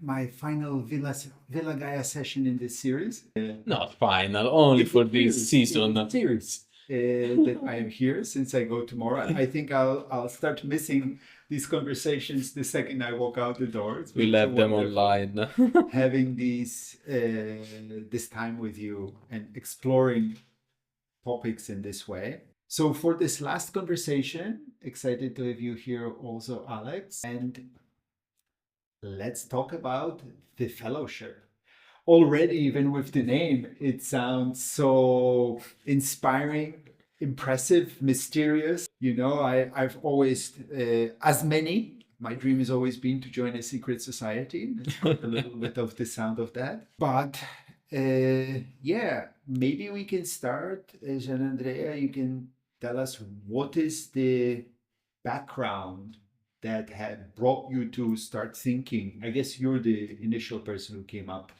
my final Villa Gaia session in this series. Not final, only for this season. Series that I am here since I go tomorrow. I think I'll start missing these conversations the second I walk out the door. We left them online. Having this time with you and exploring topics in this way. So for this last conversation, excited to have you here also, Alex. And let's talk about the fellowship. Already, even with the name, it sounds so inspiring, impressive, mysterious. You know, I've always, my dream has always been to join a secret society. A little bit of the sound of that. But yeah, maybe we can start, Giannandrea, you can tell us what is the background that had brought you to start thinking. I guess you're the initial person who came up.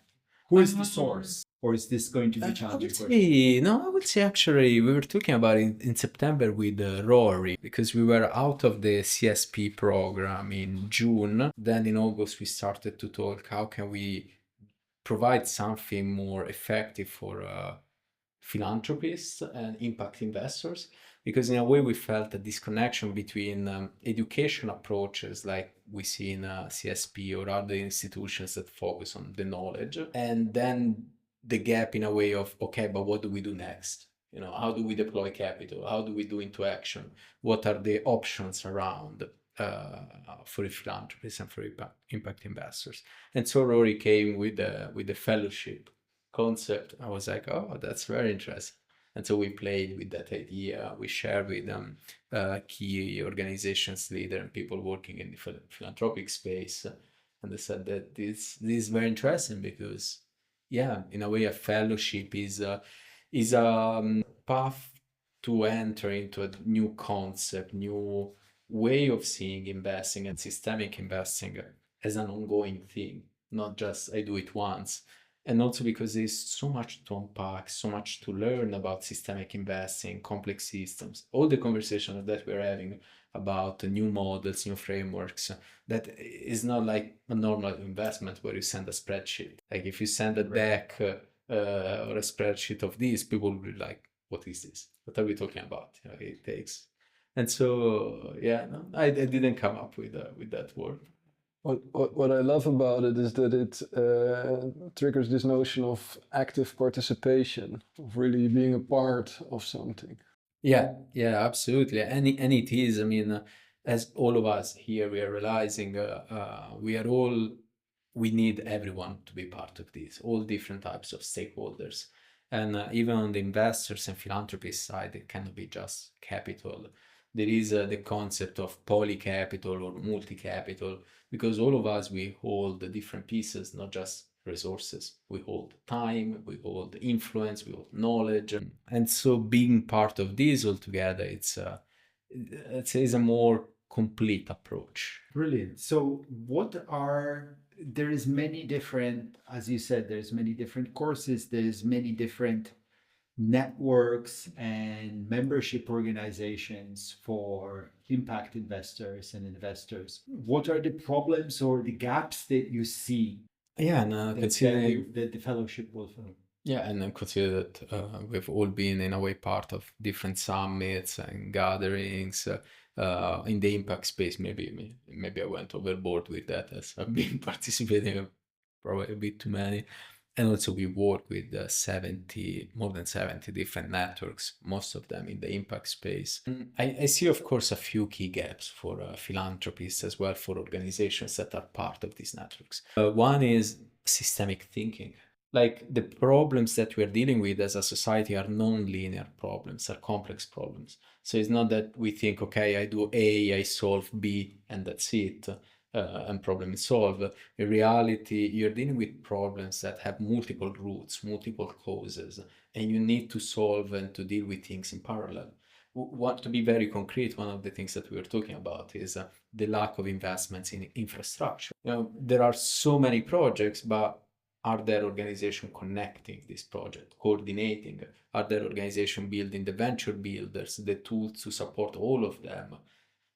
Who is the source? Or is this going to be challenging? I would say actually we were talking about it in September with Rory, because we were out of the CSP program in June. Then in August we started to talk, how can we provide something more effective for philanthropists and impact investors? Because in a way we felt a disconnection between education approaches like we see in CSP or other institutions that focus on the knowledge, and then the gap in a way of, okay, but what do we do next? You know, how do we deploy capital? How do we do into action? What are the options around for philanthropists and for impact investors? And so Rory came with the fellowship concept. I was like, oh, that's very interesting. And so we played with that idea. We shared with them key organizations leader and people working in the philanthropic space. And they said that this is very interesting because, yeah, in a way, a fellowship is a path to enter into a new concept, new way of seeing investing and systemic investing as an ongoing thing, not just I do it once. And also because there's so much to unpack, so much to learn about systemic investing, complex systems, all the conversations that we're having about new models, new frameworks, that is not like a normal investment where you send a spreadsheet. Like if you send a deck or a spreadsheet of these, people will be like, what is this? What are we talking about? You know, it takes. And so, yeah, no, I didn't come up with that word. What I love about it is that it triggers this notion of active participation, of really being a part of something. Yeah, absolutely. And it is, I mean, as all of us here, we are realizing we need everyone to be part of this, all different types of stakeholders. And even on the investors and philanthropist side, it cannot be just capital. There is the concept of poly-capital or multi-capital, because all of us, we hold the different pieces, not just resources. We hold time, we hold influence, we hold knowledge. And so being part of this altogether, it's a more complete approach. Brilliant. So there is many different, as you said, there's many different courses, there's many different networks and membership organizations for impact investors and investors. What are the problems or the gaps that you see? Yeah, and consider that the fellowship will fill. Yeah, and then consider that we've all been in a way part of different summits and gatherings in the impact space. Maybe I went overboard with that, as I've been participating probably a bit too many. And also we work with more than 70 different networks, most of them in the impact space. I see, of course, a few key gaps for philanthropists as well, for organizations that are part of these networks. One is systemic thinking. Like the problems that we're dealing with as a society are non-linear problems, are complex problems. So it's not that we think, okay, I do A, I solve B, and that's it. And problem is solved. In reality, you're dealing with problems that have multiple roots, multiple causes, and you need to solve and to deal with things in parallel. To be very concrete, one of the things that we were talking about is the lack of investments in infrastructure. You know, there are so many projects, but are there organizations connecting this project, coordinating? Are there organizations building the venture builders, the tools to support all of them?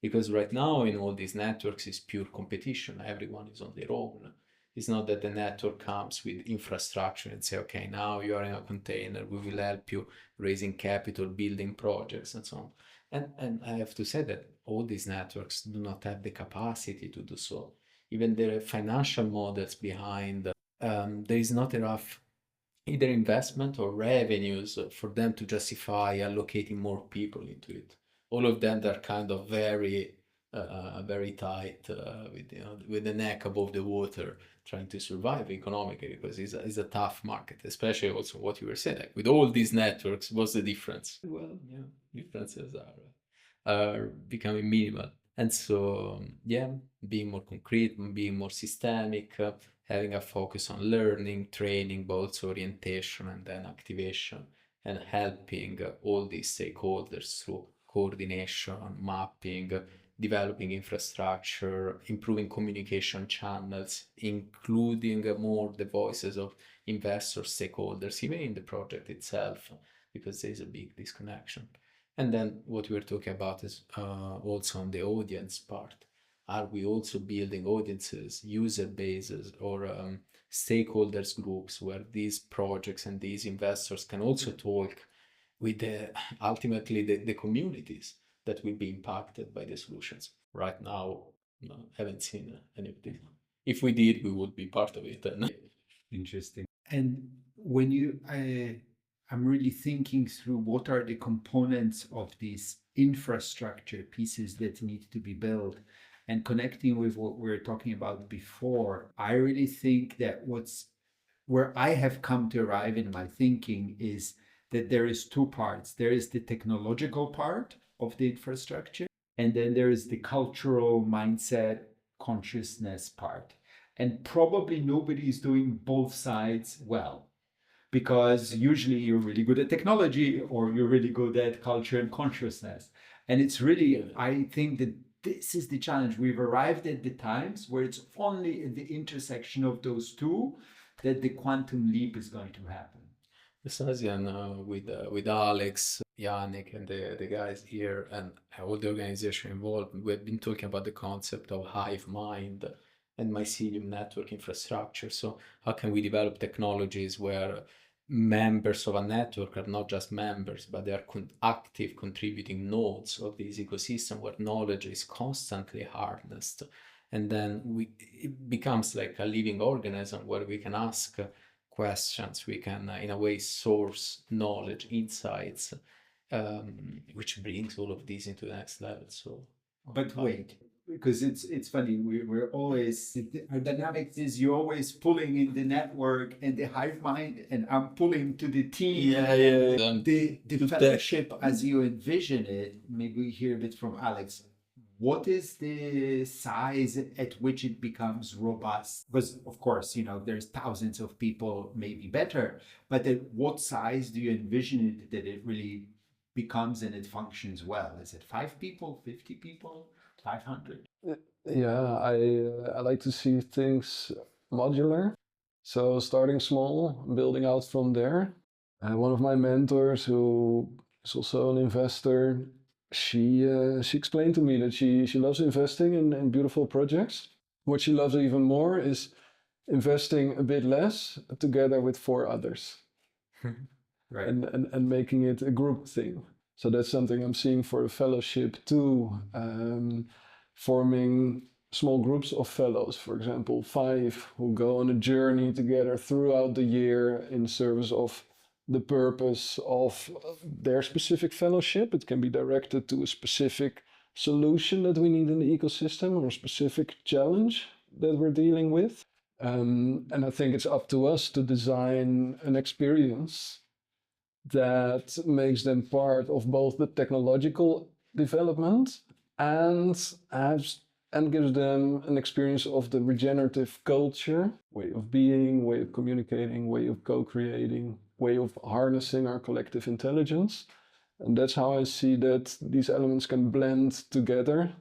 Because right now in all these networks is pure competition. Everyone is on their own. It's not that the network comes with infrastructure and say, okay, now you are in a container, we will help you raising capital, building projects, and so on. And I have to say that all these networks do not have the capacity to do so. Even the financial models behind, there is not enough either investment or revenues for them to justify allocating more people into it. All of them are kind of very, very tight with the neck above the water, trying to survive economically, because it's a tough market, especially also what you were saying, like with all these networks, what's the difference? Well, yeah, differences are becoming minimal. And so, yeah, being more concrete, being more systemic, having a focus on learning, training, but also orientation and then activation, and helping all these stakeholders through coordination, mapping, developing infrastructure, improving communication channels, including more the voices of investors, stakeholders, even in the project itself, because there is a big disconnection. And then what we're talking about is also on the audience part. Are we also building audiences, user bases, or stakeholders groups where these projects and these investors can also talk with ultimately the communities that will be impacted by the solutions? Right now, no, haven't seen any of this. If we did, we would be part of it. Interesting. And when I'm really thinking through what are the components of these infrastructure pieces that need to be built, and connecting with what we were talking about before, I really think that where I have come to arrive in my thinking is that there is two parts. There is the technological part of the infrastructure, and then there is the cultural mindset, consciousness part. And probably nobody is doing both sides well, because usually you're really good at technology or you're really good at culture and consciousness. And it's really, I think that this is the challenge. We've arrived at the times where it's only at the intersection of those two that the quantum leap is going to happen. Sasian with Alex, Yannick, and the guys here, and all the organization involved, we've been talking about the concept of hive mind and mycelium network infrastructure. So how can we develop technologies where members of a network are not just members, but they are active contributing nodes of this ecosystem where knowledge is constantly harnessed. And then it becomes like a living organism where we can ask questions, we can in a way source knowledge, insights, which brings all of these into the next level. So, but wait, because it's funny, we're always, our dynamics is you're always pulling in the network and the hive mind, and I'm pulling to the team. The fellowship as you envision it. Maybe we hear a bit from Alex. What is the size at which it becomes robust? Because of course, there's thousands of people, maybe better, but at what size do you envision it that it really becomes and it functions well? Is it 5 people, 50 people, 500? Yeah, I like to see things modular. So starting small, building out from there. One of my mentors, who is also an investor, she explained to me that she loves investing in beautiful projects. What she loves even more is investing a bit less together with 4 others. Right. And making it a group thing. So that's something I'm seeing for the fellowship too. Forming small groups of fellows, for example, 5 who go on a journey together throughout the year in service of the purpose of their specific fellowship. It can be directed to a specific solution that we need in the ecosystem or a specific challenge that we're dealing with. And I think it's up to us to design an experience that makes them part of both the technological development and gives them an experience of the regenerative culture, way of being, way of communicating, way of co-creating, way of harnessing our collective intelligence. And that's how I see that these elements can blend together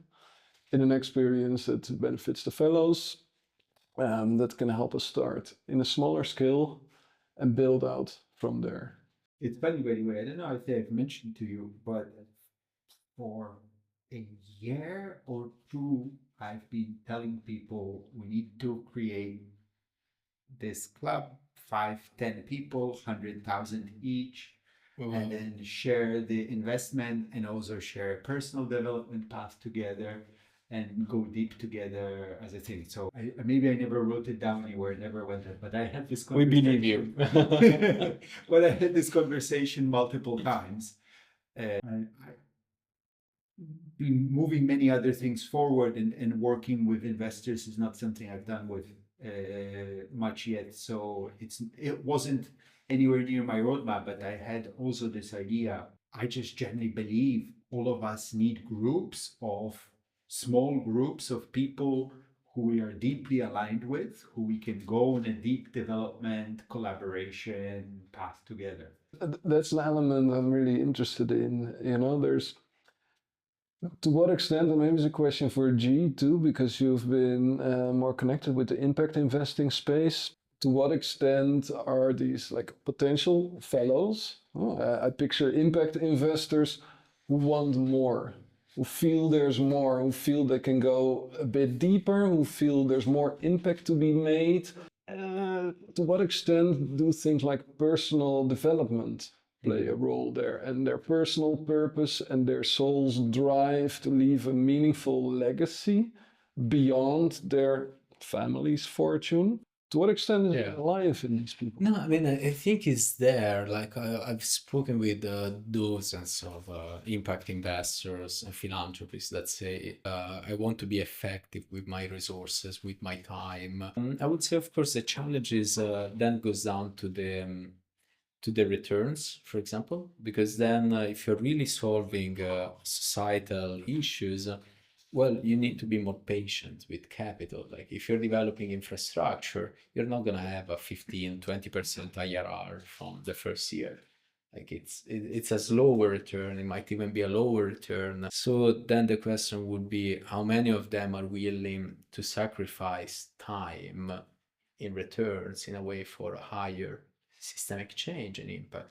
in an experience that benefits the fellows, that can help us start in a smaller scale and build out from there. It's funny, by the way, I don't know if I've mentioned to you, but for a year or two, I've been telling people we need to create this club, 5-10 people, 100,000 each, and then share the investment and also share a personal development path together and go deep together as a thing. So maybe I never wrote it down anywhere, never went there, but I had this We conversation. believe you. But I had this conversation multiple times. I've been moving many other things forward, and working with investors is not something I've done with much yet. So it wasn't anywhere near my roadmap, but I had also this idea. I just generally believe all of us need small groups of people who we are deeply aligned with, who we can go on a deep development, collaboration path together. That's an element I'm really interested in. There's, to what extent, and maybe it's a question for G too, because you've been more connected with the impact investing space. To what extent are these like potential fellows? I picture impact investors who want more, who feel there's more, who feel they can go a bit deeper, who feel there's more impact to be made. To what extent do things like personal development play a role there, and their personal purpose and their soul's drive to leave a meaningful legacy beyond their family's fortune? To what extent is it alive in these people? No, I mean, I think it's there. Like I've spoken with dozens of impact investors and philanthropists that say, I want to be effective with my resources, with my time. I would say, of course, the challenge is then goes down to the returns, for example, because then if you're really solving societal issues, well, you need to be more patient with capital. Like if you're developing infrastructure, you're not going to have a 15-20% IRR from the first year. Like it's a slower return. It might even be a lower return. So then the question would be, how many of them are willing to sacrifice time in returns in a way for a higher systemic change and impact?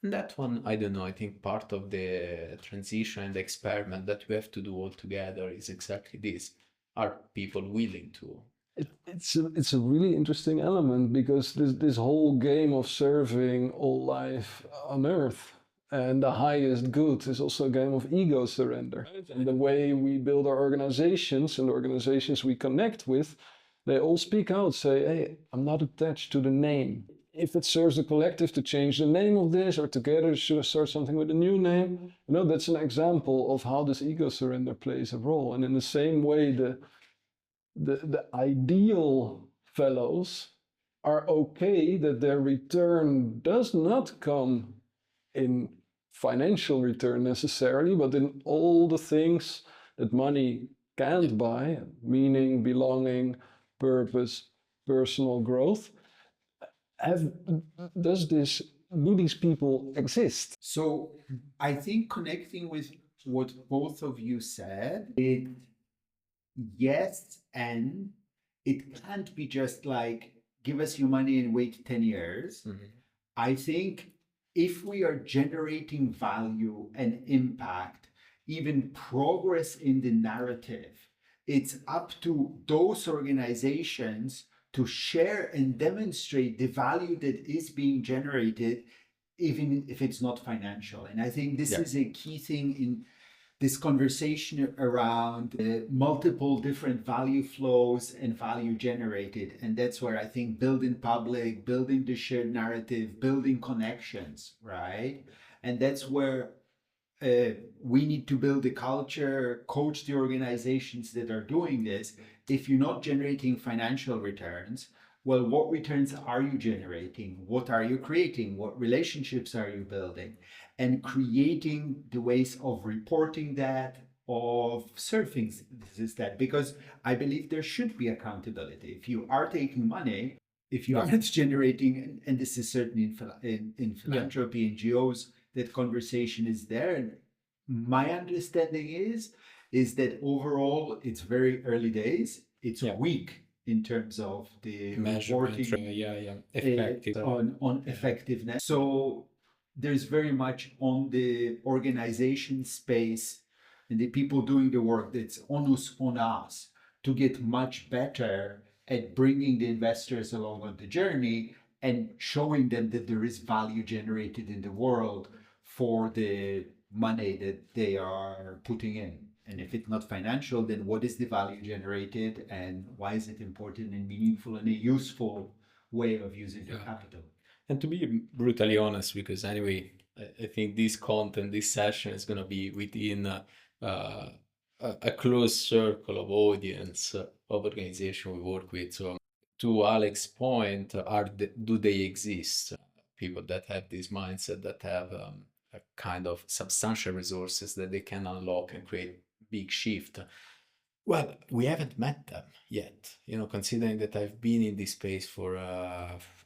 And that one, I don't know, I think part of the transition and the experiment that we have to do all together is exactly this. Are people willing to? It's a really interesting element, because this whole game of serving all life on earth and the highest good is also a game of ego surrender. And the way we build our organizations and the organizations we connect with, they all speak out, say, hey, I'm not attached to the name. If it serves the collective to change the name of this, or together should start something with a new name, that's an example of how this ego surrender plays a role. And in the same way, the ideal fellows are okay that their return does not come in financial return necessarily, but in all the things that money can't buy, meaning, belonging, purpose, personal growth. Do these people exist? So I think connecting with what both of you said, yes, and it can't be just like, give us your money and wait 10 years. Mm-hmm. I think if we are generating value and impact, even progress in the narrative, it's up to those organizations to share and demonstrate the value that is being generated, even if it's not financial. And I think this is a key thing in this conversation around multiple different value flows and value generated. And that's where I think building public, building the shared narrative, building connections, right? And that's where we need to build a culture, coach the organizations that are doing this. If you're not generating financial returns, well, what returns are you generating? What are you creating? What relationships are you building? And creating the ways of reporting that, of surfing that, because I believe there should be accountability. If you are taking money, if you aren't generating, and this is certainly in philanthropy, NGOs, that conversation is there. And my understanding is that overall it's very early days. It's weak in terms of the reporting on effectiveness. So there's very much on the organization space and the people doing the work that's on us to get much better at bringing the investors along on the journey and showing them that there is value generated in the world for the money that they are putting in. And if it's not financial, then what is the value generated and why is it important and meaningful and a useful way of using the capital? And to be brutally honest, because anyway, I think this content, this session is going to be within a close circle of audience of organization we work with. So to Alex's point, do they exist? People that have this mindset, that have a kind of substantial resources that they can unlock and create big shift. Well, we haven't met them yet, considering that I've been in this space for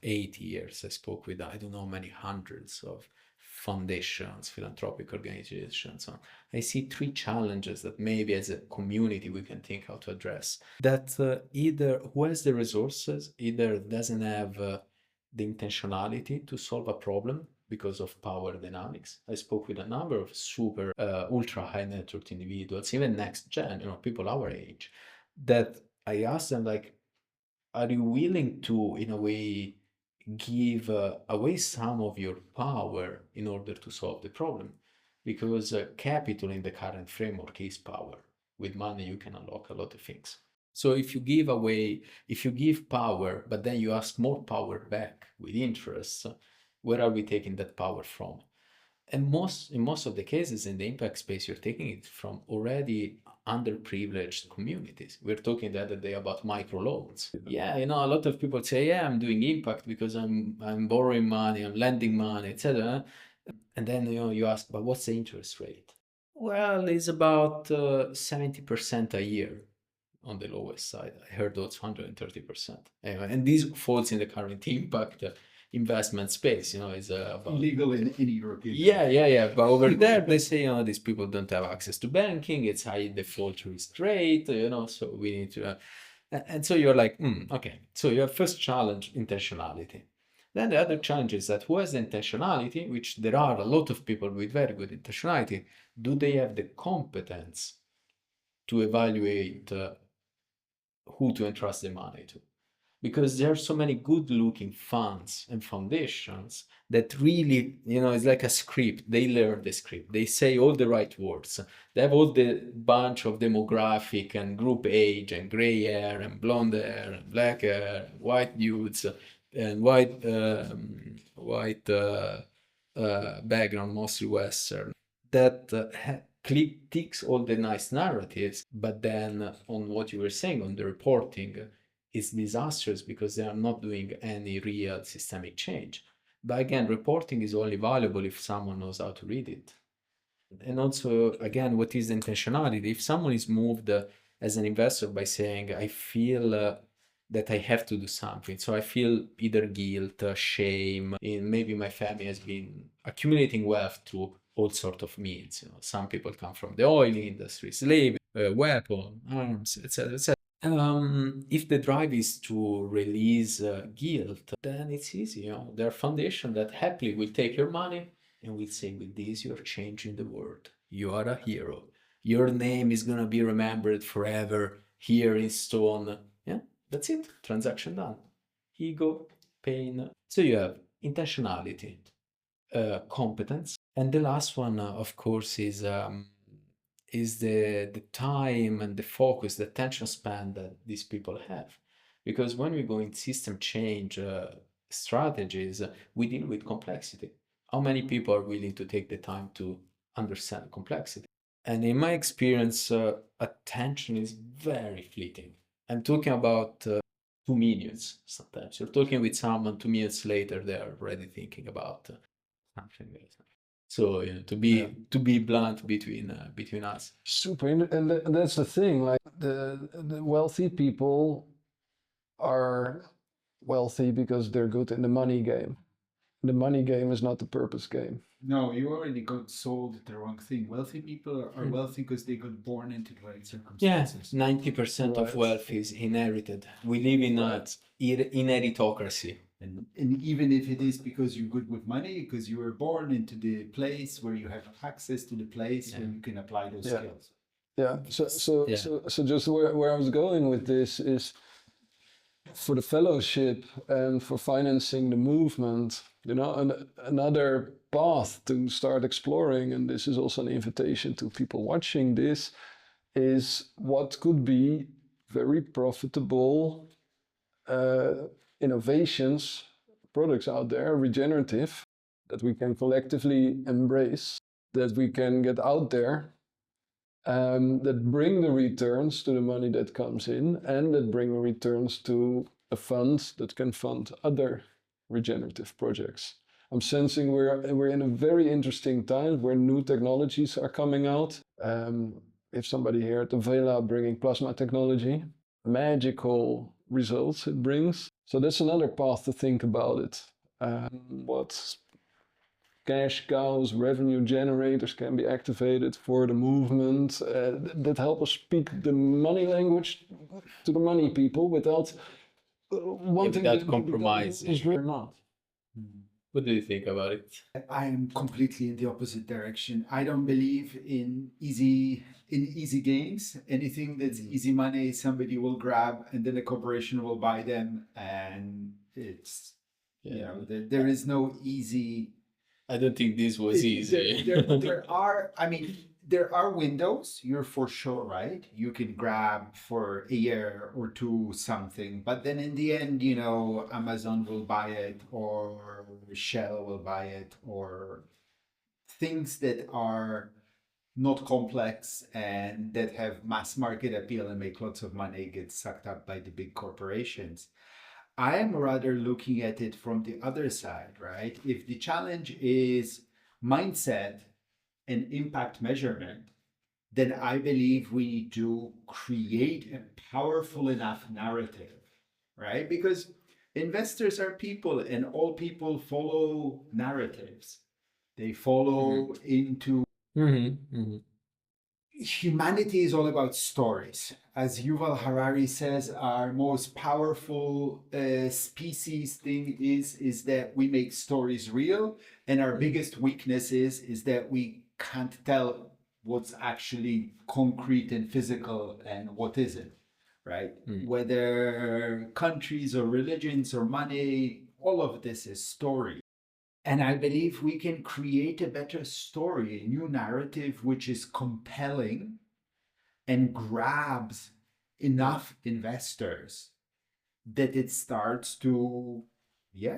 8 years. I spoke with, I don't know, many hundreds of foundations, philanthropic organizations. I see 3 challenges that maybe as a community we can think how to address. That either who has the resources, either doesn't have the intentionality to solve a problem because of power dynamics. I spoke with a number of super ultra high net worth individuals, even next gen, people our age, that I asked them, like, are you willing to, in a way, give away some of your power in order to solve the problem? Because capital in the current framework is power. With money, you can unlock a lot of things. So if you give power, but then you ask more power back with interest, where are we taking that power from? And in most of the cases in the impact space, you're taking it from already underprivileged communities. We're talking the other day about microloans. Yeah, a lot of people say, yeah, I'm doing impact because I'm borrowing money, I'm lending money, etc. And then you ask, but what's the interest rate? Well, it's about 70% a year on the lowest side. I heard those 130%. Anyway, and this falls in the current impact investment space, is about illegal in European. Yeah. But over there, they say, these people don't have access to banking. It's high default risk rate, so we need to. And so you're like, okay. So your first challenge, intentionality. Then the other challenge is that who has the intentionality, which there are a lot of people with very good intentionality, do they have the competence to evaluate who to entrust the money to? Because there are so many good-looking funds and foundations that really, it's like a script. They learn the script. They say all the right words. They have all the bunch of demographic and group age and gray hair and blonde hair and black hair, white dudes and white background, mostly Western, that ticks all the nice narratives. But then on what you were saying on the reporting, is disastrous because they are not doing any real systemic change. But again, reporting is only valuable if someone knows how to read it. And also, again, what is the intentionality? If someone is moved as an investor by saying, I feel that I have to do something. So I feel either guilt, shame, maybe my family has been accumulating wealth through all sorts of means. Some people come from the oil industry, slavery, weapon, arms, etc., etc. If the drive is to release guilt, then it's easy. There are foundations that happily will take your money and will say, with this, you're changing the world. You are a hero. Your name is going to be remembered forever here in stone. Yeah, that's it. Transaction done. Ego, pain. So you have intentionality, competence. And the last one, of course, is the time and the focus, the attention span that these people have. Because when we go in system change strategies, we deal with complexity. How many people are willing to take the time to understand complexity? And in my experience, attention is very fleeting. I'm talking about 2 minutes sometimes. You're talking with someone 2 minutes later, they're already thinking about something else. So to be blunt between us. Super, and that's the thing. Like the wealthy people are wealthy because they're good in the money game. The money game is not the purpose game. No, you already got sold the wrong thing. Wealthy people are wealthy because they got born into the right circumstances. Yeah, 90% of wealth is inherited. We live in an inheritocracy. And even if it is because you're good with money, because you were born into the place where you have access to the place where you can apply those skills. Yeah. So just where I was going with this is for the fellowship and for financing the movement, another path to start exploring, and this is also an invitation to people watching this, is what could be very profitable innovations, products out there, regenerative, that we can collectively embrace, that we can get out there, that bring the returns to the money that comes in, and that bring returns to a fund that can fund other regenerative projects. I'm sensing we're in a very interesting time where new technologies are coming out. If somebody here at the Villa bringing plasma technology, magical results it brings. So that's another path to think about it. What cash cows, revenue generators can be activated for the movement that help us speak the money language to the money people without wanting without compromise. Or not. What do you think about it? I am completely in the opposite direction. I don't believe in easy gains. Anything that's easy money, somebody will grab, and then a corporation will buy them, and it's there is no easy. I don't think this was easy. There are windows, you're for sure right. You can grab for a year or two something, but then in the end, Amazon will buy it, or Shell will buy it, or things that are not complex and that have mass market appeal and make lots of money get sucked up by the big corporations. I am rather looking at it from the other side, right? If the challenge is mindset and impact measurement, then I believe we need to create a powerful enough narrative, right? Because investors are people, and all people follow narratives. They follow into... Humanity is all about stories. As Yuval Harari says, our most powerful species thing is that we make stories real, and our biggest weakness is that we can't tell what's actually concrete and physical and what isn't, right? Whether countries or religions or money, all of this is story. And I believe we can create a better story, a new narrative which is compelling and grabs enough investors that it starts to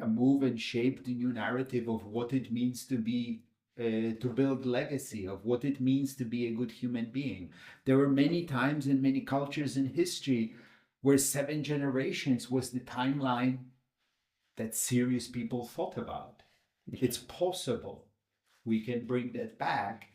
move and shape the new narrative of what it means to be to build legacy, of what it means to be a good human being. There were many times in many cultures in history where 7 generations was the timeline that serious people thought about. It's possible we can bring that back.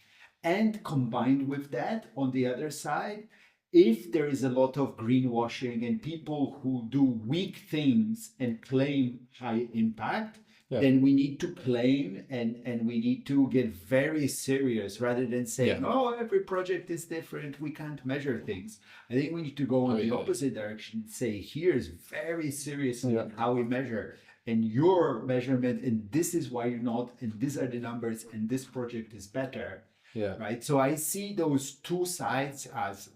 And combined with that, on the other side, if there is a lot of greenwashing and people who do weak things and claim high impact, then we need to claim and we need to get very serious rather than saying, every project is different, we can't measure things. I think we need to go in the opposite direction and say, here's very seriously how we measure. And your measurement, and this is why you're not, and these are the numbers, and this project is better. Right. So I see those two sides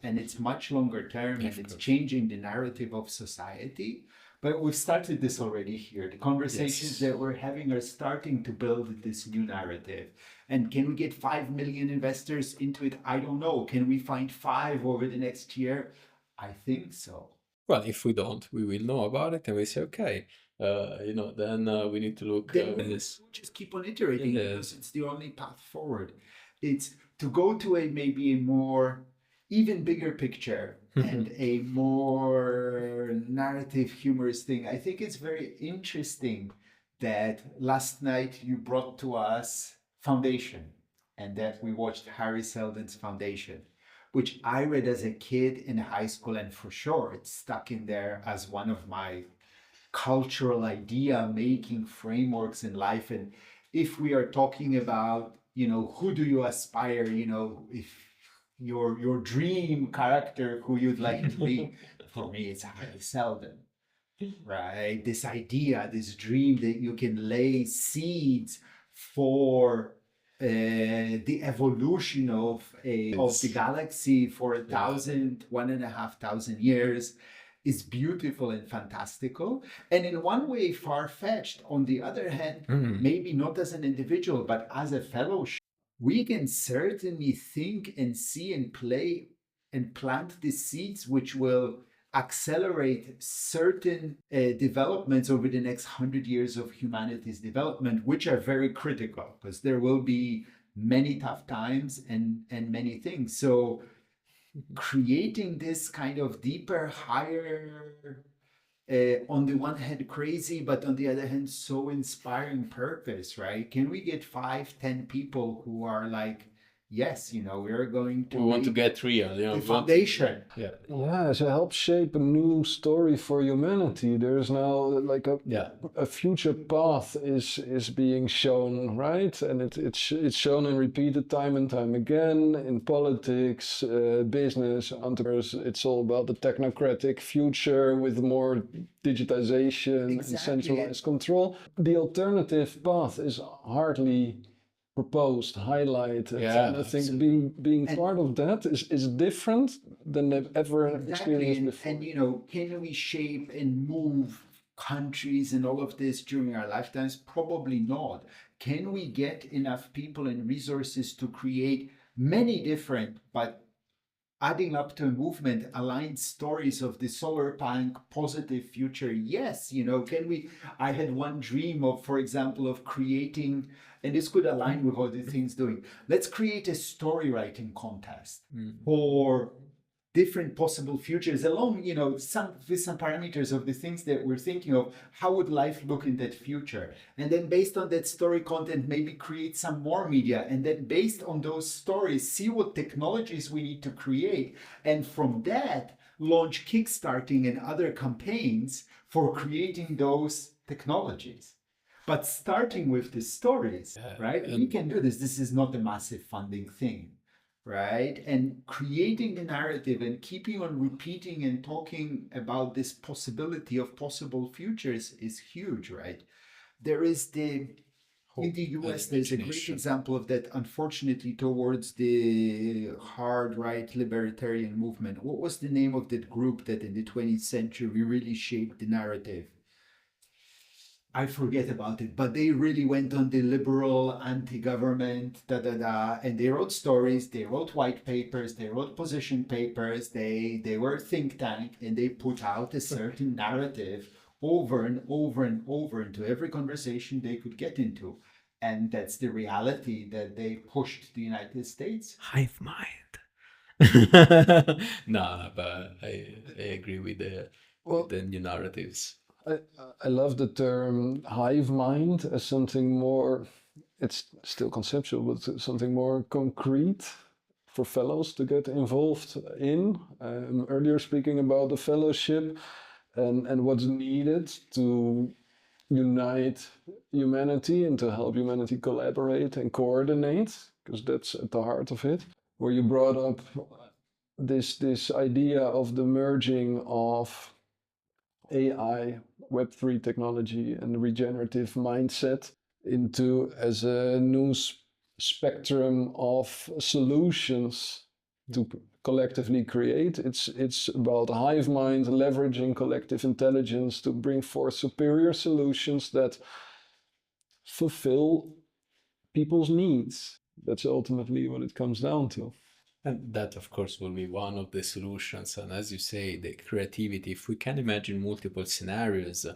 and it's much longer term, and it's changing the narrative of society. But we've started this already here. The conversations that we're having are starting to build this new narrative. And can we get 5 million investors into it? I don't know. Can we find 5 over the next year? I think so. Well, if we don't, we will know about it and we say, okay, then we need to look at this. Just keep on iterating because it's the only path forward. It's to go to maybe a more even bigger picture and a more narrative, humorous thing. I think it's very interesting that last night you brought to us Foundation, and that we watched Harry Seldon's Foundation, which I read as a kid in high school, and for sure it's stuck in there as one of my cultural idea making frameworks in life. And if we are talking about, who do you aspire, if your dream character, who you'd like to be, for me it's Harry Seldon, right? This idea, this dream that you can lay seeds for the evolution of the galaxy for 1,500 years, is beautiful and fantastical, and in one way far-fetched. On the other hand, maybe not as an individual, but as a fellowship, we can certainly think and see and play and plant the seeds which will accelerate certain developments over the next 100 years of humanity's development, which are very critical, because there will be many tough times and many things. So creating this kind of deeper, higher, on the one hand crazy, but on the other hand so inspiring purpose, right? Can we get 5-10 people who are like, yes, we're going to we want to get real, the foundation. Yeah, to help shape a new story for humanity. There's now like a future path is being shown, right? And it's shown and repeated time and time again in politics, business, entrepreneurs. It's all about the technocratic future with more digitization and centralized control. The alternative path is hardly proposed, highlighted, and I think being part of that is different than they've ever experienced before. And can we shape and move countries and all of this during our lifetimes? Probably not. Can we get enough people and resources to create many different, but adding up to a movement, aligned stories of the solar punk positive future? Yes, can we? I had one dream of, for example, of creating, and this could align with all the things doing. Let's create a story writing contest for different possible futures along, with some parameters of the things that we're thinking of. How would life look in that future? And then based on that story content, maybe create some more media. And then based on those stories, see what technologies we need to create. And from that, launch kickstarting and other campaigns for creating those technologies. But starting with the stories, right? We can do this. This is not a massive funding thing. Right? And creating the narrative and keeping on repeating and talking about this possibility of possible futures is huge, right? There is in the US, there's a great example of that, unfortunately, towards the hard right libertarian movement. What was the name of that group that in the 20th century really shaped the narrative? I forget about it, but they really went on the liberal anti-government, and they wrote stories, they wrote white papers, they wrote position papers, they were a think tank, and they put out a certain narrative over and over and over into every conversation they could get into. And that's the reality that they pushed the United States. Hive mind. No, but I agree with the new narratives. I love the term hive mind as something more, it's still conceptual, but something more concrete for fellows to get involved in. Earlier speaking about the fellowship and what's needed to unite humanity and to help humanity collaborate and coordinate, because that's at the heart of it. Where you brought up this idea of the merging of AI, Web3 technology, and regenerative mindset into as a new spectrum of solutions to collectively create. It's about hive mind, leveraging collective intelligence to bring forth superior solutions that fulfill people's needs. That's ultimately what it comes down to. And that, of course, will be one of the solutions. And as you say, the creativity, if we can imagine multiple scenarios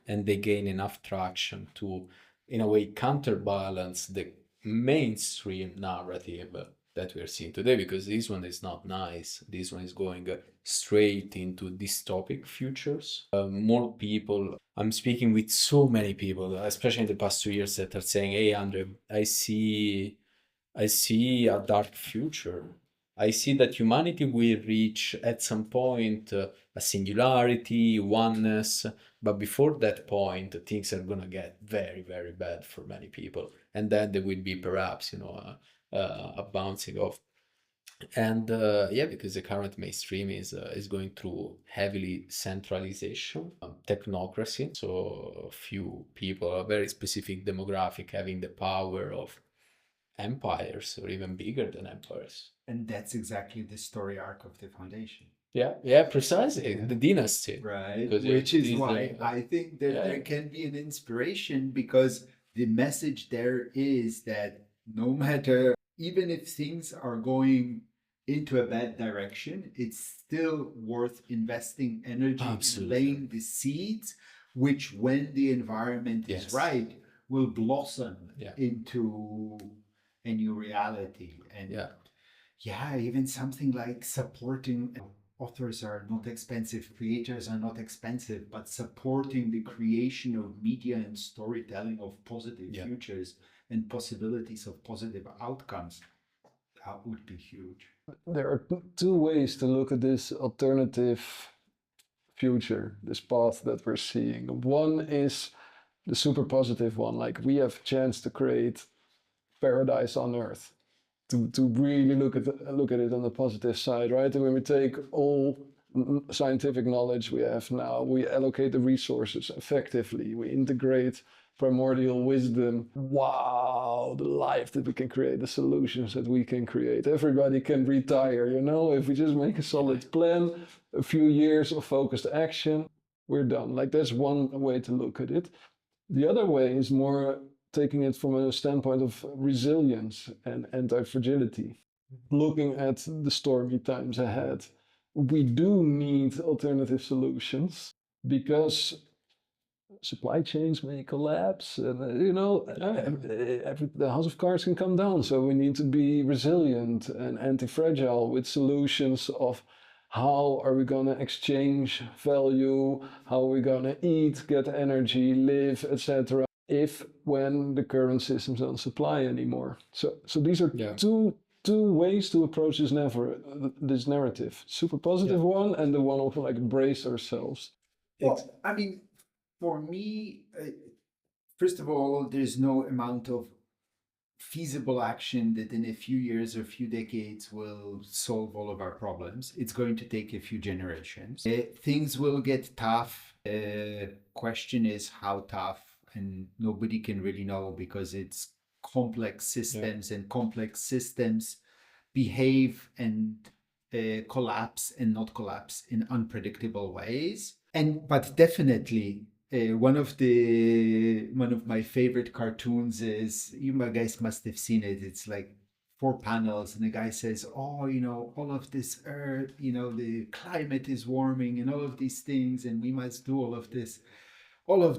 and they gain enough traction to, in a way, counterbalance the mainstream narrative that we are seeing today, because this one is not nice. This one is going straight into dystopic futures. More people, I'm speaking with so many people, especially in the past 2 years, that are saying, hey, Andre, I see a dark future. I see that humanity will reach at some point a singularity, oneness, but before that point, things are going to get very, very bad for many people. And then there will be perhaps, a bouncing off. And because the current mainstream is going through heavily centralization, technocracy. So few people, a very specific demographic having the power of empires or even bigger than empires. And that's exactly the story arc of the foundation. Yeah, precisely. The dynasty. Right. Because Which it is is, why I think that there can be an inspiration, because the message there is that no matter, even if things are going into a bad direction, it's still worth investing energy in Absolutely. laying the seeds, which, when the environment is Yes. right, will blossom Yeah. into a new reality. And Yeah. even something like supporting authors are not expensive, creators are not expensive, but supporting the creation of media and storytelling of positive futures and possibilities of positive outcomes, that would be huge. There are two ways to look at this alternative future, this path that we're seeing. One is the super positive one, like we have a chance to create paradise on earth. To really look at it on the positive side, right? And when we take all scientific knowledge we have now, we allocate the resources effectively, we integrate primordial wisdom. Wow, the life that we can create, the solutions that we can create. Everybody can retire, you know, if we just make a solid plan, a few years of focused action, we're done. Like, that's one way to look at it. The other way is more taking it from a standpoint of resilience and anti-fragility. Looking at the stormy times ahead, we do need alternative solutions because supply chains may collapse, and the house of cards can come down. So we need to be resilient and anti-fragile with solutions of how are we going to exchange value, how are we going to eat, get energy, live, etc. if when the current systems don't supply anymore. So these are two ways to approach this narrative. Super positive one, and the one of like brace ourselves. Well, I mean, for me, first of all, there's no amount of feasible action that in a few years or few decades will solve all of our problems. It's going to take a few generations. Things will get tough. Question is how tough, and nobody can really know because it's complex systems, and complex systems behave and collapse and not collapse in unpredictable ways. But definitely, one of my favorite cartoons is, you guys must have seen it. It's like 4 panels, and the guy says, "Oh, all of this earth, the climate is warming, and all of these things, and we must do all of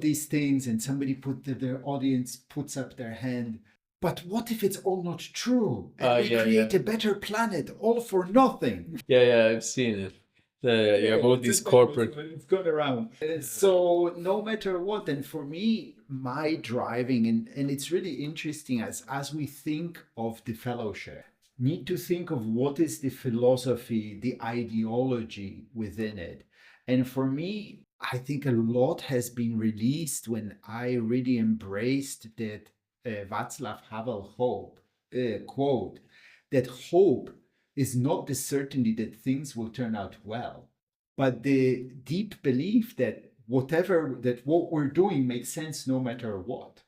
these things." And somebody the audience puts up their hand. But what if it's all not true? And we create a better planet, all for nothing. Yeah, I've seen it. About this corporate. It's gone around. So no matter what, and for me, my driving, and it's really interesting as we think of the fellowship, need to think of what is the philosophy, the ideology within it. And for me, I think a lot has been released when I really embraced that Václav Havel quote, that hope is not the certainty that things will turn out well, but the deep belief that what we're doing makes sense no matter what.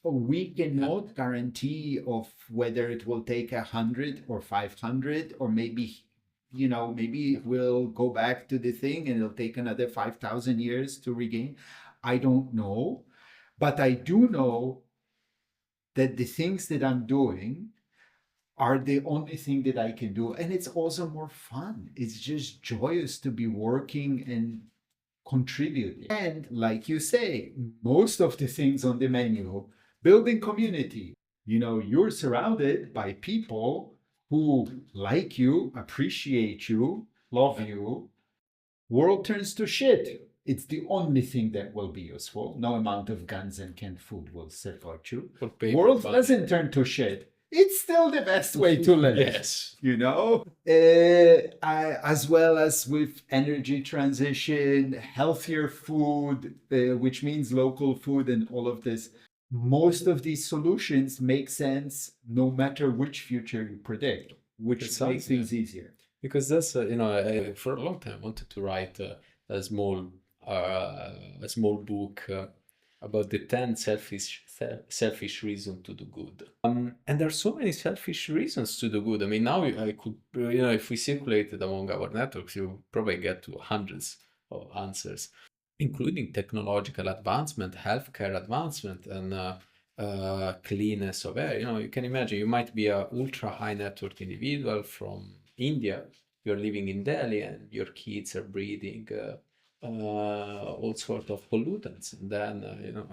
We cannot guarantee of whether it will take 100 or 500, or maybe we'll go back to the thing and it'll take another 5,000 years to regain. I don't know, but I do know that the things that I'm doing are the only thing that I can do. And it's also more fun. It's just joyous to be working and contributing. And like you say, most of the things on the menu, building community, you're surrounded by people who like you, appreciate you, love you. World turns to shit. It's the only thing that will be useful. No amount of guns and canned food will support you. World doesn't turn to shit. It's still the best way to live. Yes. As well as with energy transition, healthier food, which means local food and all of this. Most of these solutions make sense no matter which future you predict, which makes things easier. Because that's, I, for a long time, I wanted to write a small book about the 10 selfish reasons to do good. And there are so many selfish reasons to do good. I mean, now I could, if we circulated among our networks, you probably get to hundreds of answers, including technological advancement, healthcare advancement, and cleanness of air. You can imagine you might be a ultra high net worth individual from India. You're living in Delhi, and your kids are breathing all sorts of pollutants, and then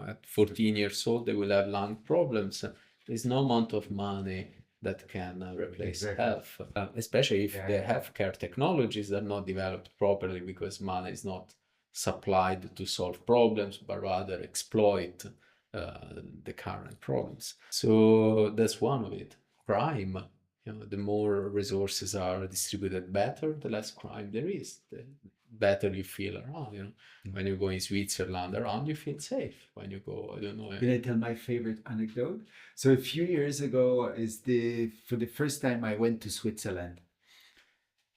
at 14 years old they will have lung problems. There's no amount of money that can replace health, especially if the healthcare technologies are not developed properly, because money is not supplied to solve problems but rather exploit the current problems. So that's one of it. Crime, the more resources are distributed better, the less crime there is, the better you feel around. When you go in Switzerland around, you feel safe. When you go, I don't know. Can I tell my favorite anecdote? So a few years ago for the first time I went to Switzerland,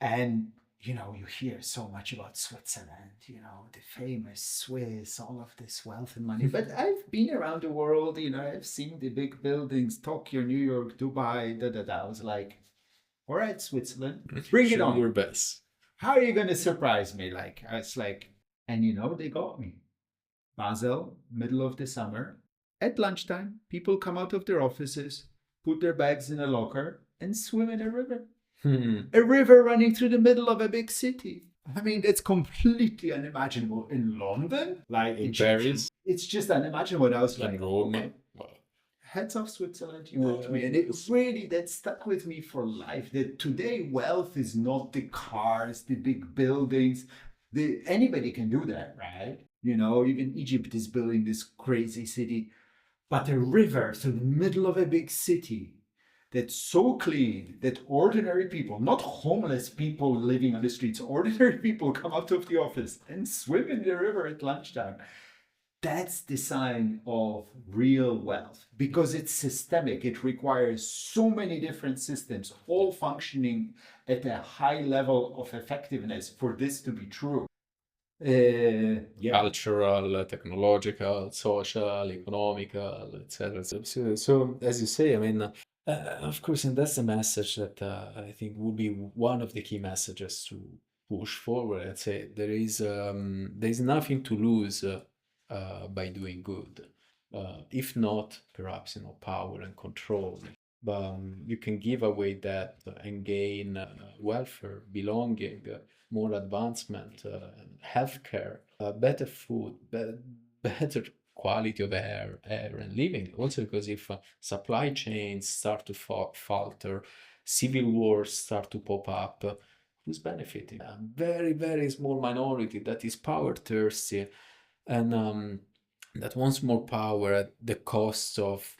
and you hear so much about Switzerland, the famous Swiss, all of this wealth and money. But I've been around the world, I've seen the big buildings, Tokyo, New York, Dubai, I was like, all right, Switzerland, bring it on. Your best. How are you going to surprise me? And they got me. Basel, middle of the summer, at lunchtime, people come out of their offices, put their bags in a locker, and swim in a river. A river running through the middle of a big city. I mean, it's completely unimaginable in London, in Paris. It's just unimaginable. And I was like, Rome. Okay. Heads off Switzerland, you got me. And it really, that stuck with me for life. That today wealth is not the cars, the big buildings. Anybody can do that, right? Even Egypt is building this crazy city. But a river through the middle of a big city that's so clean that ordinary people, not homeless people living on the streets, ordinary people come out of the office and swim in the river at lunchtime. That's the sign of real wealth, because it's systemic. It requires so many different systems, all functioning at a high level of effectiveness for this to be true. Cultural, technological, social, economical, etc. So as you say, I mean, of course, and that's a message that I think will be one of the key messages to push forward. I'd say there's nothing to lose by doing good, if not perhaps power and control. But you can give away that and gain welfare, belonging, more advancement, healthcare, better food, better quality of air and living. Also, because if supply chains start to falter, civil wars start to pop up, who's benefiting? A very, very small minority that is power thirsty and that wants more power at the cost of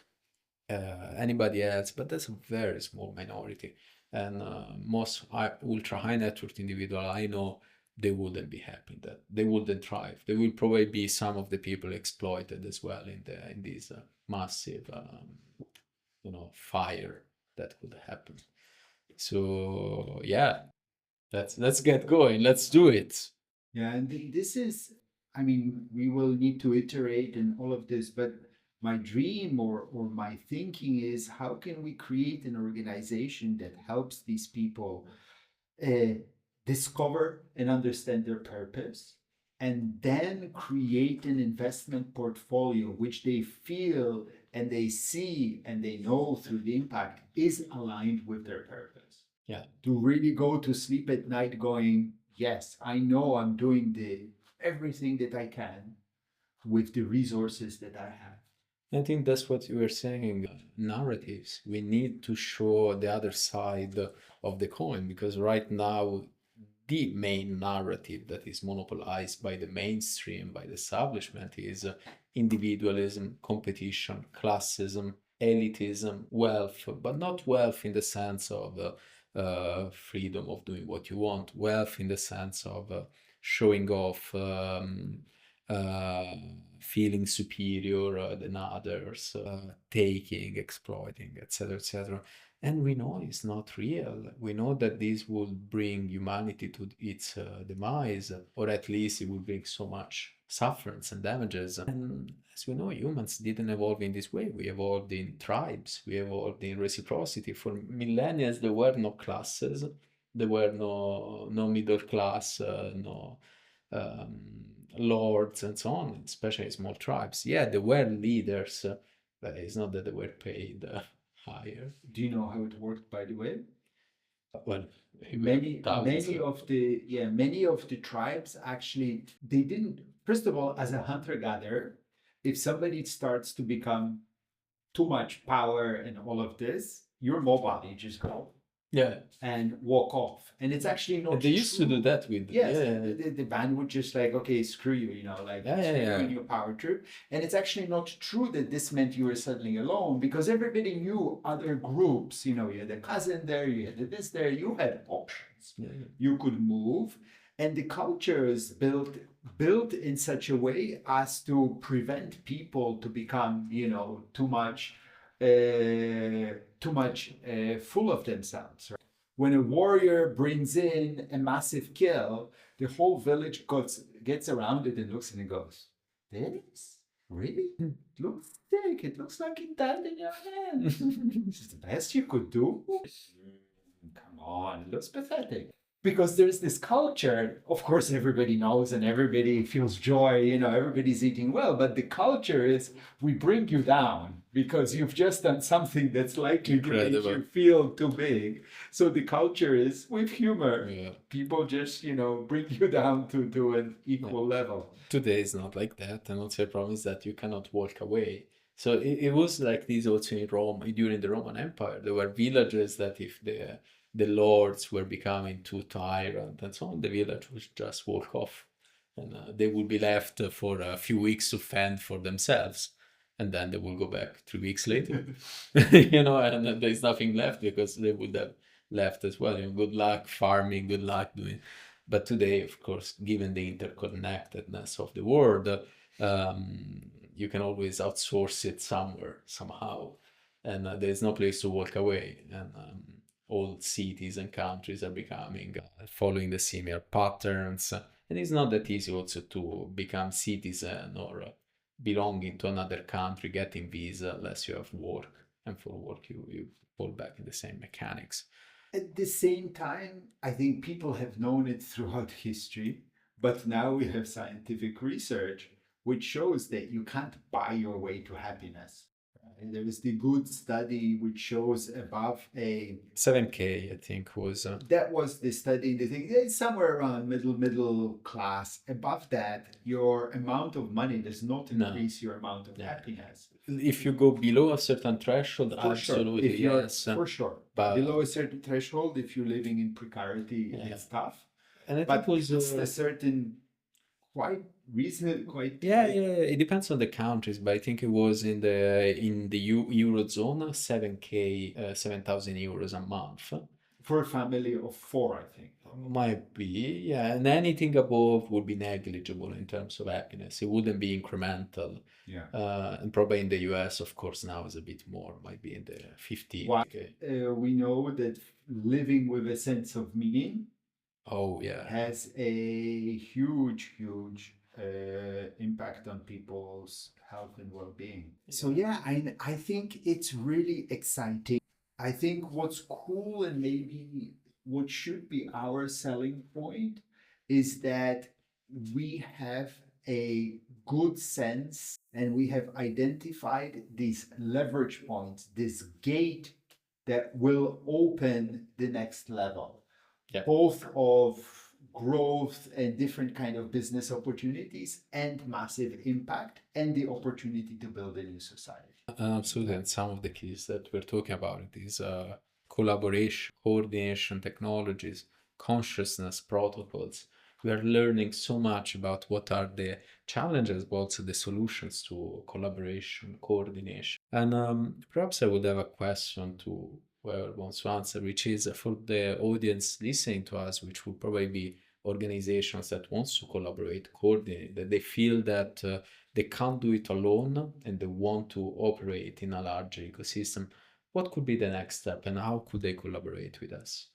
anybody else, but that's a very small minority. And most ultra high net worth individual I know, they wouldn't be happy, that they wouldn't thrive. There will probably be some of the people exploited as well in this massive fire that could happen. So yeah, let's get going. Let's do it. Yeah, and this is, I mean, we will need to iterate and all of this, but my dream or my thinking is, how can we create an organization that helps these people discover and understand their purpose, and then create an investment portfolio which they feel and they see and they know through the impact is aligned with their purpose. Yeah. To really go to sleep at night going, yes, I know I'm doing everything that I can with the resources that I have. I think that's what you were saying. Narratives. We need to show the other side of the coin, because right now the main narrative that is monopolized by the mainstream, by the establishment, is individualism, competition, classism, elitism, wealth, but not wealth in the sense of freedom of doing what you want, wealth in the sense of showing off, feeling superior than others, taking, exploiting, etc., etc. And we know it's not real. We know that this will bring humanity to its demise, or at least it will bring so much sufferance and damages. And as we know, humans didn't evolve in this way. We evolved in tribes, we evolved in reciprocity. For millennia, there were no classes, there were no middle class, no lords and so on, especially in small tribes. Yeah, there were leaders, but it's not that they were paid higher. Do you know how it worked, by the way? Well, many of the tribes actually, they didn't, first of all, as a hunter-gatherer, if somebody starts to become too much power and all of this, you're mobile, you just go and walk off. And it's actually not they used to do that with the band would just like, okay, screw you, in your power trip. And it's actually not true that this meant you were suddenly alone, because everybody knew other groups. You had a cousin there, you had this there, you had options. You could move, and the culture is built in such a way as to prevent people to become too much full of themselves. Right? When a warrior brings in a massive kill, the whole village gets around it and looks, and it goes, "This really? It looks sick. It looks like it died in your hand. This is the best you could do. Come on, it looks pathetic." Because there's this culture, of course, everybody knows and everybody feels joy, everybody's eating well, but the culture is, we bring you down because you've just done something that's likely to make you feel too big. So the culture is, with humor, people just, bring you down to an equal level. Today is not like that, and also the problem is that you cannot walk away. So it was like this also in Rome, during the Roman Empire. There were villages that if the lords were becoming too tyrant and so on, the village would just walk off, and they would be left for a few weeks to fend for themselves, and then they will go back 3 weeks later. And there's nothing left because they would have left as well. Good luck farming, good luck doing. But today, of course, given the interconnectedness of the world, you can always outsource it somewhere, somehow, and there's no place to walk away. And all cities and countries are becoming, following the similar patterns. And it's not that easy also to become citizen or belonging to another country, getting visa, unless you have work. And for work, you fall back in the same mechanics. At the same time, I think people have known it throughout history, but now we have scientific research which shows that you can't buy your way to happiness. There is the good study which shows above a 7K, I think was that was the study. The thing it's somewhere around middle class. Above that, your amount of money does not increase your amount of happiness. If you go below a certain threshold, for absolutely sure. yes. For sure. But below a certain threshold, if you're living in precarity, it's tough. And I think was a certain quite reasonable, it depends on the countries, but I think it was in the Eurozone, 7K, 7,000 euros a month for a family of 4, I think. Might be, and anything above would be negligible in terms of happiness. It wouldn't be incremental. And probably in the US, of course, now is a bit more, might be in the 15K. We know that living with a sense of meaning has a huge impact on people's health and well-being. So I think it's really exciting. I think what's cool and maybe what should be our selling point is that we have a good sense and we have identified these leverage points, this gate that will open the next level, both of growth and different kind of business opportunities and massive impact and the opportunity to build a new society. Absolutely. And some of the keys that we're talking about is collaboration, coordination, technologies, consciousness, protocols. We are learning so much about what are the challenges, but also the solutions to collaboration, coordination. And perhaps I would have a question to whoever wants to answer, which is for the audience listening to us, which will probably be organizations that wants to collaborate, coordinate, that they feel that they can't do it alone and they want to operate in a larger ecosystem. What could be the next step and how could they collaborate with us?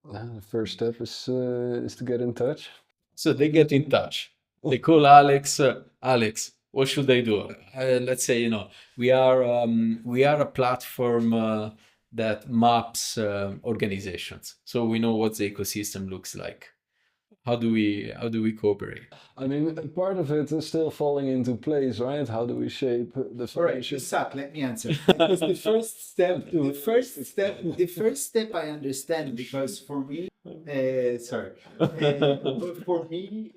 The first step is to get in touch. So they get in touch. They call Alex, Alex, what should I do? Let's say, we are a platform that maps organizations, so we know what the ecosystem looks like. How do we cooperate? I mean, part of it is still falling into place, right? How do we shape the All right, foundation? Suck, let me answer. Because the first step I understand, because for me, for me,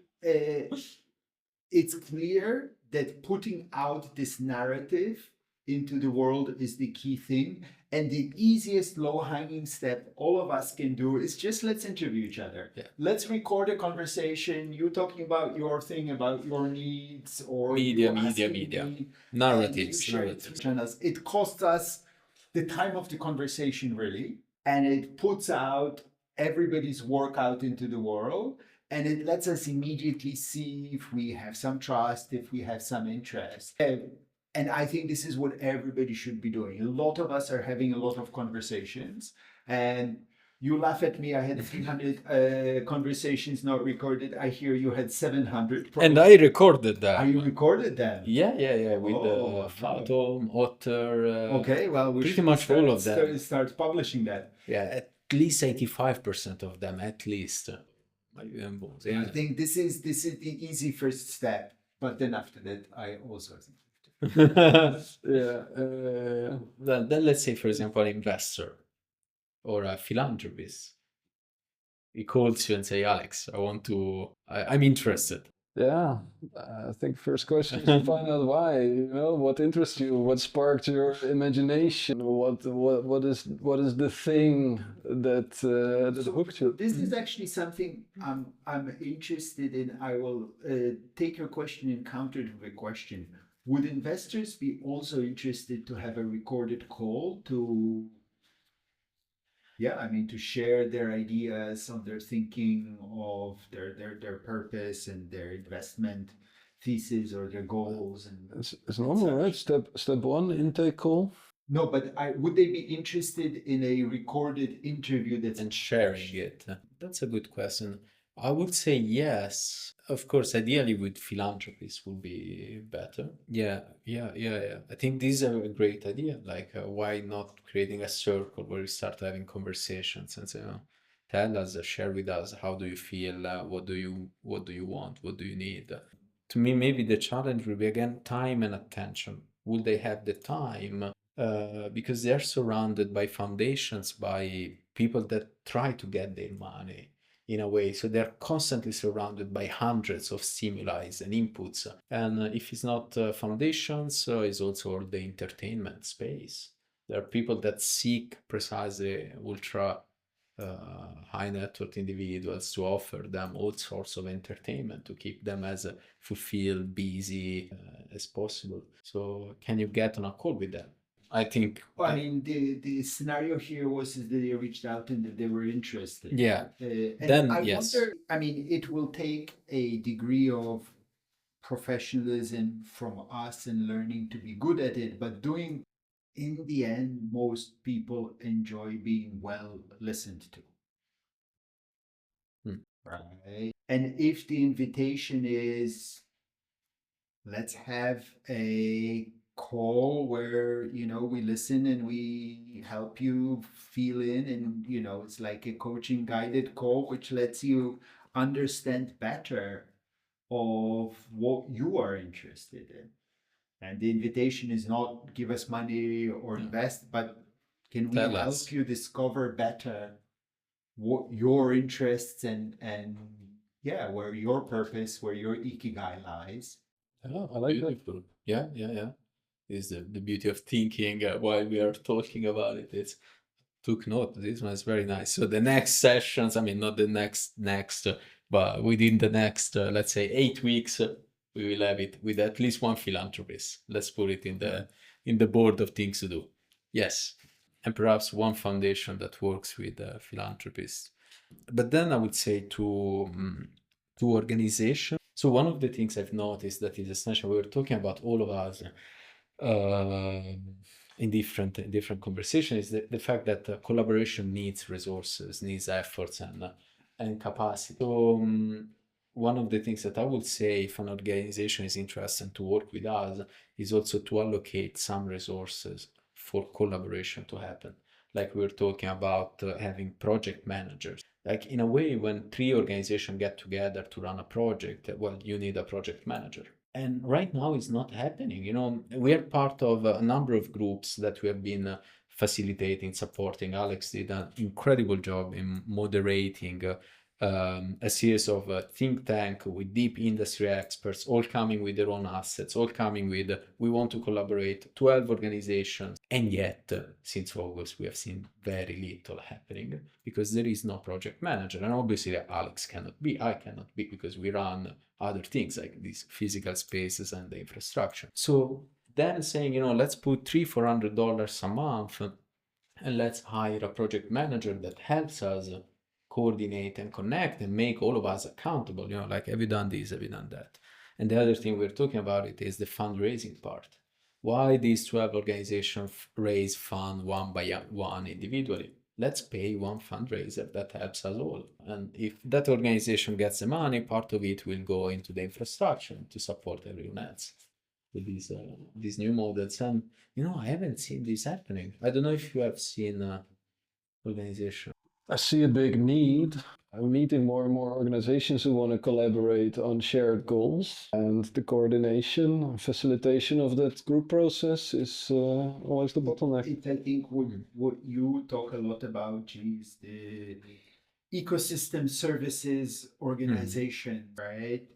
it's clear that putting out this narrative into the world is the key thing. And the easiest low-hanging step all of us can do is just let's interview each other. Yeah. Let's record a conversation. You talking about your thing, about your needs, or Media. me, Narratives. channels. It costs us the time of the conversation, really, and it puts out everybody's work out into the world, and it lets us immediately see if we have some trust, if we have some interest. And I think this is what everybody should be doing. A lot of us are having a lot of conversations, and you laugh at me. I had 300 conversations not recorded. I hear you had 700. And I recorded that. Are you recorded them? Yeah, with Fatom, Otter. Okay, well, we pretty should much all of them. Start publishing that. Yeah, at least 85% of them, at least. I think this is the easy first step, but then after that, I also think. Then let's say, for example, an investor or a philanthropist. He calls you and say, Alex, I'm interested. Yeah, I think first question is to find out why. What interests you, what sparked your imagination, what is the thing that hooked you. This is actually something I'm interested in. I will take your question and counter to the question. Would investors be also interested to have a recorded call to share their ideas on their thinking of their purpose and their investment thesis or their goals? And it's normal, right? Step one, intake call. No, but would they be interested in a recorded interview and sharing it? That's a good question. I would say yes. Of course, ideally with philanthropists would be better. Yeah. I think this is a great idea. Like, why not creating a circle where we start having conversations and say, tell us, share with us, how do you feel? What do you want? What do you need? To me, maybe the challenge will be again time and attention. Will they have the time? Because they're surrounded by foundations, by people that try to get their money in a way. So they're constantly surrounded by hundreds of stimuli and inputs. And if it's not foundations, it's also all the entertainment space. There are people that seek precisely ultra high net worth individuals to offer them all sorts of entertainment to keep them as fulfilled, busy as possible. So can you get on a call with them? I think. Well, I mean, the scenario here was that they reached out and that they were interested. Yeah. And then I yes. wonder, I mean, it will take a degree of professionalism from us and learning to be good at it, but doing, in the end, most people enjoy being well listened to. Right. And if the invitation is, let's have a call where we listen and we help you feel in, and it's like a coaching guided call which lets you understand better of what you are interested in. And the invitation is not give us money or invest, but can we help you discover better what your interests and where your purpose, where your ikigai lies. Oh, I like Beautiful. That. Yeah. Is the beauty of thinking while we are talking about it. It's took note. This one is very nice. So the next sessions, I mean, not the next, but within the next, let's say 8 weeks, we will have it with at least one philanthropist. Let's put it in the board of things to do. Yes. And perhaps one foundation that works with philanthropists. But then I would say to organizations. So one of the things I've noticed that is essential, we were talking about all of us in different conversations, is the fact that collaboration needs resources, needs efforts and capacity. So one of the things that I would say if an organization is interested to work with us is also to allocate some resources for collaboration to happen. Like we were talking about having project managers. Like in a way, when 3 organizations get together to run a project, well, you need a project manager. And right now it's not happening. You know, we are part of a number of groups that we have been facilitating, supporting. Alex did an incredible job in moderating a series of think tank with deep industry experts, all coming with their own assets, all coming with, we want to collaborate, 12 organizations. And yet, since August, we have seen very little happening because there is no project manager. And obviously, Alex cannot be, I cannot be, because we run other things like these physical spaces and the infrastructure. So then saying, you know, let's put $300-400 a month and let's hire a project manager that helps us coordinate and connect and make all of us accountable. You know, like, have you done this? Have you done that? And the other thing we're talking about it is the fundraising part. Why these 12 organizations raise fund one by one individually? Let's pay one fundraiser that helps us all. And if that organization gets the money, part of it will go into the infrastructure to support everyone else with these new models. And, you know, I haven't seen this happening. I don't know if you have seen organization. I see a big need. I'm meeting more and more organizations who want to collaborate on shared goals, and the coordination and facilitation of that group process is always the bottleneck. I think what you talk a lot about is the ecosystem services organization, right?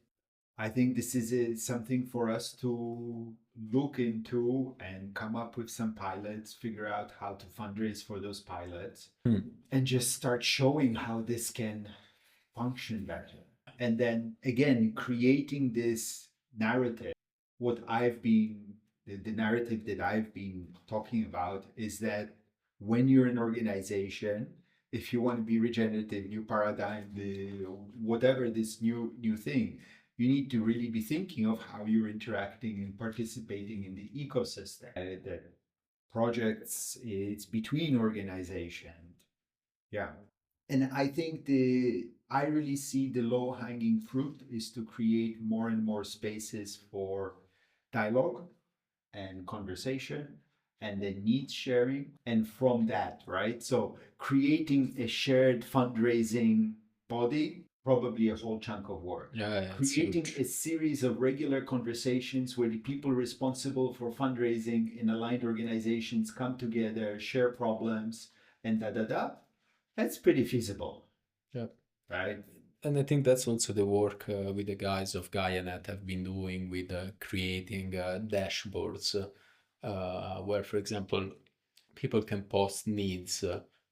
I think this is something for us to look into and come up with some pilots, figure out how to fundraise for those pilots, and just start showing how this can function better. And then again, creating this narrative. The narrative that I've been talking about is that when you're an organization, if you want to be regenerative, new paradigm, whatever this new thing, you need to really be thinking of how you're interacting and participating in the ecosystem. The projects, it's between organizations. Yeah. And I think I really see the low-hanging fruit is to create more and more spaces for dialogue and conversation and then needs sharing. And from that, right? So creating a shared fundraising body, probably a whole chunk of work. Creating a series of regular conversations where the people responsible for fundraising in aligned organizations come together, share problems, and that's pretty feasible. Yeah. Right. And I think that's also the work with the guys of Gaianet have been doing with creating dashboards where, for example, people can post needs,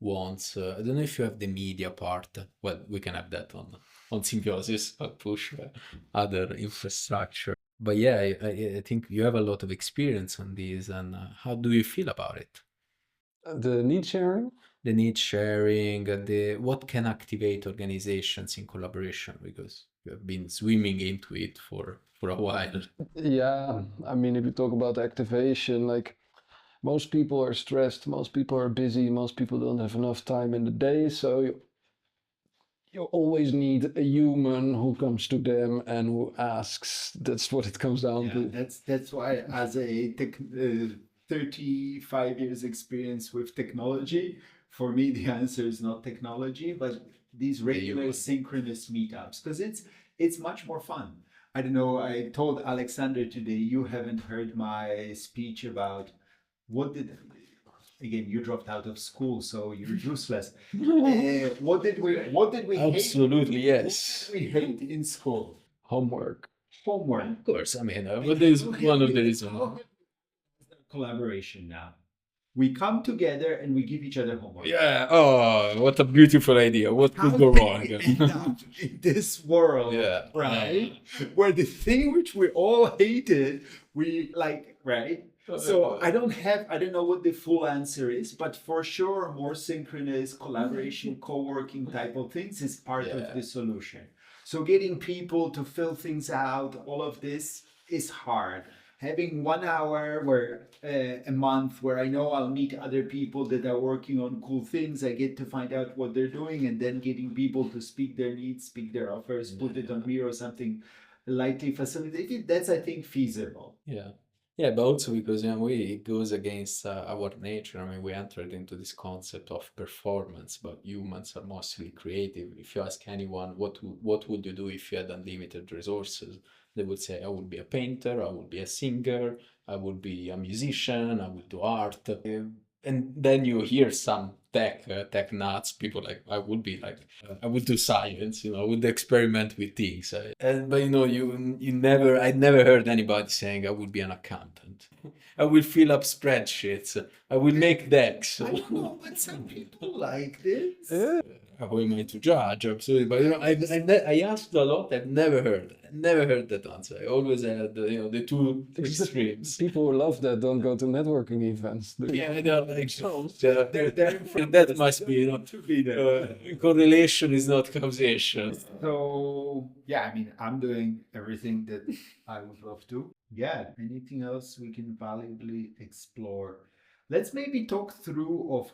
wants. I don't know if you have the media part. Well, we can have that on Symbiosis, push other infrastructure. But yeah, I think you have a lot of experience on this. And how do you feel about it? The need sharing? The need sharing, what can activate organizations in collaboration, because you have been swimming into it for a while. Yeah, I mean, if you talk about activation, like most people are stressed, most people are busy, most people don't have enough time in the day, so you always need a human who comes to them and who asks. That's what it comes down to. That's why, as a 35 years experience with technology, for me the answer is not technology, but these regular synchronous meetups, because it's much more fun. I don't know, I told Alexander today, you haven't heard my speech about again, you dropped out of school, so you're useless. What did we Absolutely, hate? yes. What did we hate in school? Homework. Of course, I mean, but there's one of the reasons. Collaboration now. We come together and we give each other homework. Yeah. Oh, what a beautiful idea. What could go wrong? End up in this world, Yeah. right? Where the thing which we all hated, we like, right? So I don't know what the full answer is, but for sure, more synchronous collaboration, co-working type of things is part of the solution. So getting people to fill things out, all of this is hard. having 1 hour where a month where I know I'll meet other people that are working on cool things. I get to find out what they're doing, and then getting people to speak their needs, speak their offers, put it on Miro, something lightly facilitated. That's, I think, feasible. Yeah. Yeah, but also because it goes against our nature. I mean, we entered into this concept of performance, but humans are mostly creative. If you ask anyone, what would you do if you had unlimited resources? They would say, I would be a painter, I would be a singer, I would be a musician, I would do art. And then you hear some tech nuts people like I would be like I would do science, I would experiment with things. But I'd never heard anybody saying I would be an accountant. I will fill up spreadsheets. I will make decks. I know, but some people like this. Who am I to judge? Absolutely, but I asked a lot. I've never heard that answer. I always had the two extremes. People who love that don't go to networking events. Yeah, they're like that must be correlation is not causation. So yeah, I mean, I'm doing everything that I would love to. Yeah, anything else we can valuably explore? Let's maybe talk through of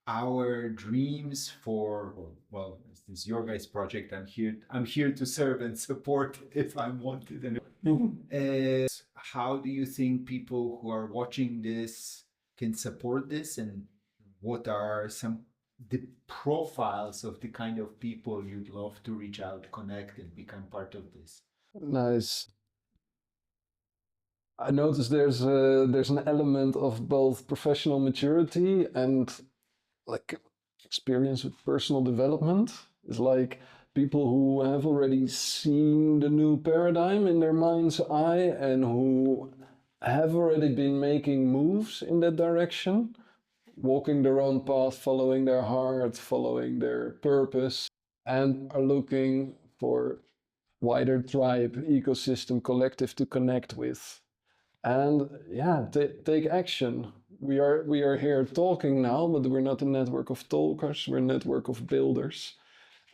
our dreams for, well, this is your guys' project. I'm here to serve and support if I'm wanted. And how do you think people who are watching this can support this, and what are the profiles of the kind of people you'd love to reach out, connect, and become part of this? Nice. I noticed there's an element of both professional maturity and like experience with personal development. It's like people who have already seen the new paradigm in their mind's eye and who have already been making moves in that direction, walking their own path, following their heart, following their purpose, and are looking for wider tribe, ecosystem, collective to connect with. And yeah, take action. We are here talking now, but we're not a network of talkers, we're a network of builders.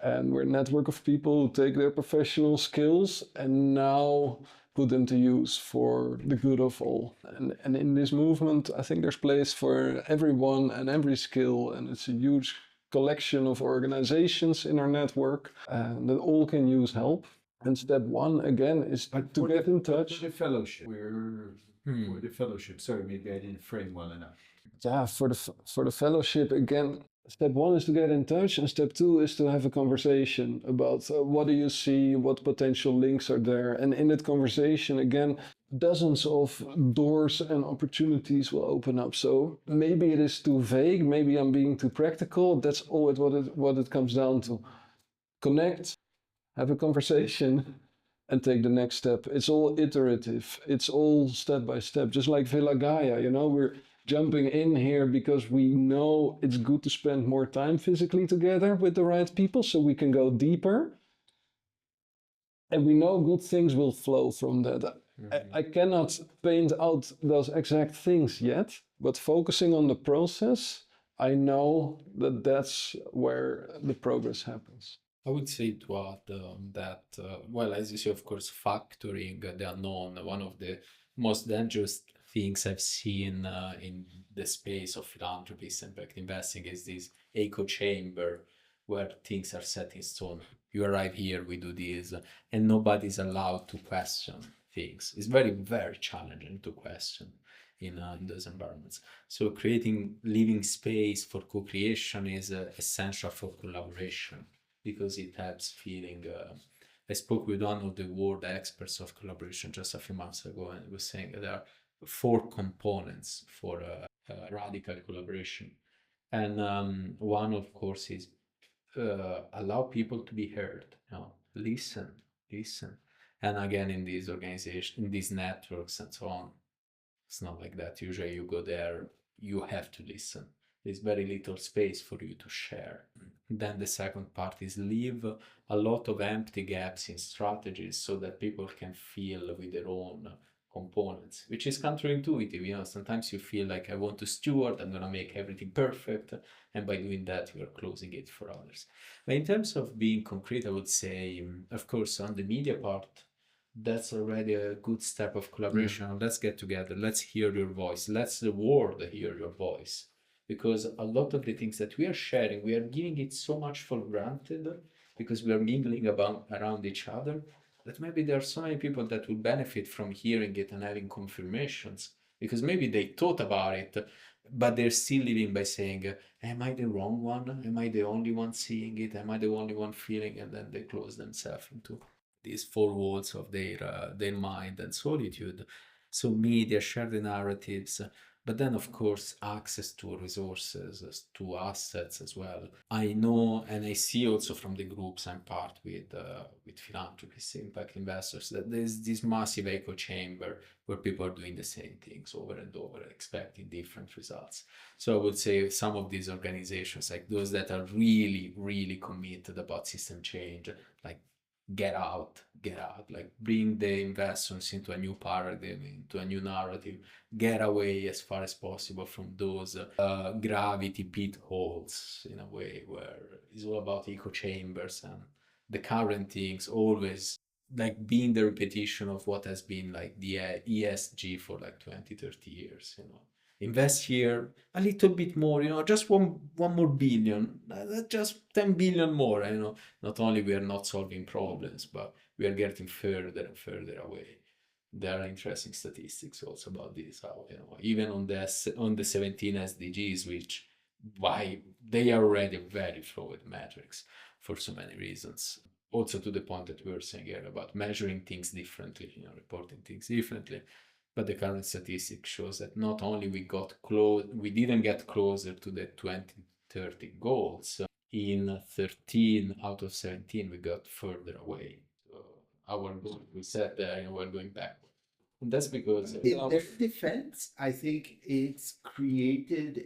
And we're a network of people who take their professional skills and now put them to use for the good of all. And in this movement, I think there's place for everyone and every skill, and it's a huge collection of organizations in our network that all can use help. And step one, again, is to get in touch. For the fellowship. For the fellowship. Sorry, maybe I didn't frame well enough. Yeah, for the fellowship, again, step one is to get in touch, and step two is to have a conversation about what do you see, what potential links are there. And in that conversation, again, dozens of doors and opportunities will open up. So maybe it is too vague, maybe I'm being too practical. That's all what it comes down to. Connect, have a conversation, and take the next step. It's all iterative. It's all step by step, just like Villa Gaia. We're jumping in here because we know it's good to spend more time physically together with the right people so we can go deeper. And we know good things will flow from that. I cannot paint out those exact things yet, but focusing on the process, I know that that's where the progress happens. I would say to add that, well, as you say, of course, factoring the unknown, one of the most dangerous things I've seen in the space of philanthropy and impact investing is this echo chamber where things are set in stone. You arrive here, we do this, and nobody's allowed to question things. It's very, very challenging to question in those environments. So creating living space for co-creation is essential for collaboration, because it helps feeling. I spoke with one of the world experts of collaboration just a few months ago, and he was saying there are 4 components for radical collaboration. And one, of course, is allow people to be heard. Listen. And again, in these organizations, in these networks and so on, it's not like that. Usually you go there, you have to listen. There's very little space for you to share. Then the second part is leave a lot of empty gaps in strategies so that people can fill with their own components, which is counterintuitive. Sometimes you feel like I want to steward, I'm going to make everything perfect. And by doing that, you are closing it for others. But in terms of being concrete, I would say, of course, on the media part, that's already a good step of collaboration. Let's get together. Let's hear your voice. Let's the world hear your voice. Because a lot of the things that we are sharing, we are giving it so much for granted because we are mingling around each other that maybe there are so many people that will benefit from hearing it and having confirmations because maybe they thought about it, but they're still living by saying, am I the wrong one? Am I the only one seeing it? Am I the only one feeling? And then they close themselves into these four walls of their mind and solitude. So media, share the narratives, but then of course access to resources, to assets as well. I know and I see also from the groups I'm part with philanthropists, impact investors, that there's this massive echo chamber where people are doing the same things over and over, expecting different results. So I would say some of these organizations, like those that are really, really committed about system change, like get out, like bring the investors into a new paradigm, into a new narrative, get away as far as possible from those gravity pit holes in a way where it's all about echo chambers and the current things always like being the repetition of what has been like the ESG for like 20-30 years, invest here a little bit more, just one more billion, just 10 billion more, not only we are not solving problems, but we are getting further and further away. There are interesting statistics also about this, how, even on the 17 SDGs, which why they are already very fluid metrics for so many reasons. Also to the point that we were saying earlier about measuring things differently, reporting things differently. But the current statistic shows that not only we didn't get closer to the 2030 goals. In 13 out of 17, we got further away. So our goal, we said that we're going backward. And that's because in their defense, I think it created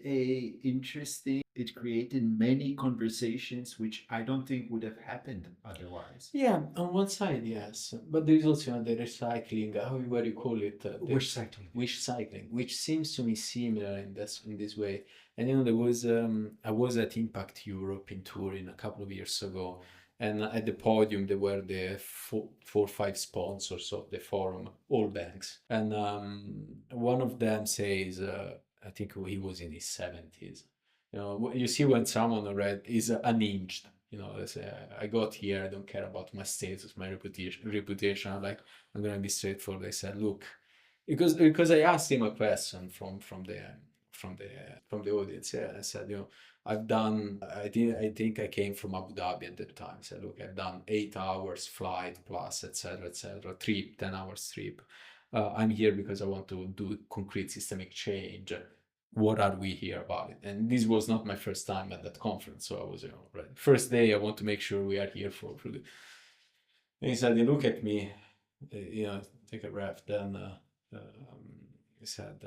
many conversations which I don't think would have happened otherwise. Yeah, on one side, yes, but there is also the recycling, however you call it, wish cycling, which seems to me similar in this way. And there was I was at Impact Europe in Turin a couple of years ago, and at the podium there were the four or five sponsors of the forum, all banks, and one of them says, I think he was in his 70s. You see when someone already is unhinged. They say, I got here, I don't care about my status, my reputation. I'm gonna be straightforward. I said, look, because I asked him a question from the audience. Yeah, I said, I've done. I think I came from Abu Dhabi at the time. I said, look, I've done 8 hours flight plus, etc., trip, 10 hours trip. I'm here because I want to do concrete systemic change. What are we here about it? And this was not my first time at that conference, so I was, right. First day, I want to make sure we are here for the. And he said, "You look at me, take a breath." Then he said,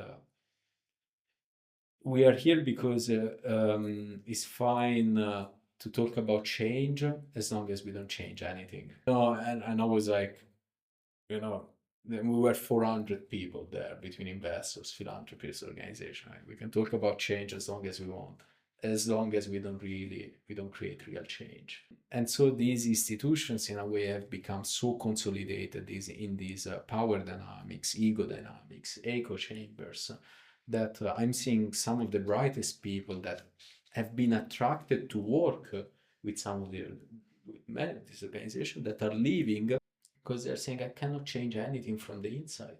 "We are here because it's fine to talk about change as long as we don't change anything." And I was like, then we were 400 people there between investors, philanthropists, organizations. We can talk about change as long as we want, as long as we don't create real change. And so these institutions in a way have become so consolidated in these power dynamics, ego dynamics, echo chambers, that I'm seeing some of the brightest people that have been attracted to work with some of many of these organizations that are leaving because they're saying, I cannot change anything from the inside.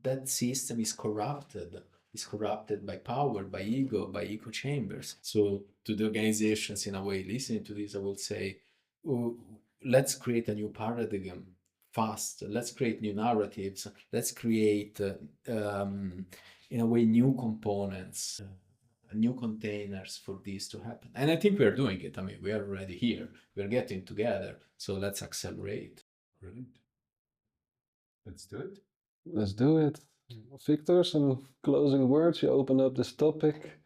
That system is corrupted. It's corrupted by power, by ego, by echo chambers. So to the organizations, in a way, listening to this, I would say, let's create a new paradigm fast. Let's create new narratives. Let's create, in a way, new components, new containers for this to happen. And I think we're doing it. I mean, we are already here. We're getting together. So let's accelerate. Brilliant. Let's do it. Let's do it. Victor, some closing words. You open up this topic.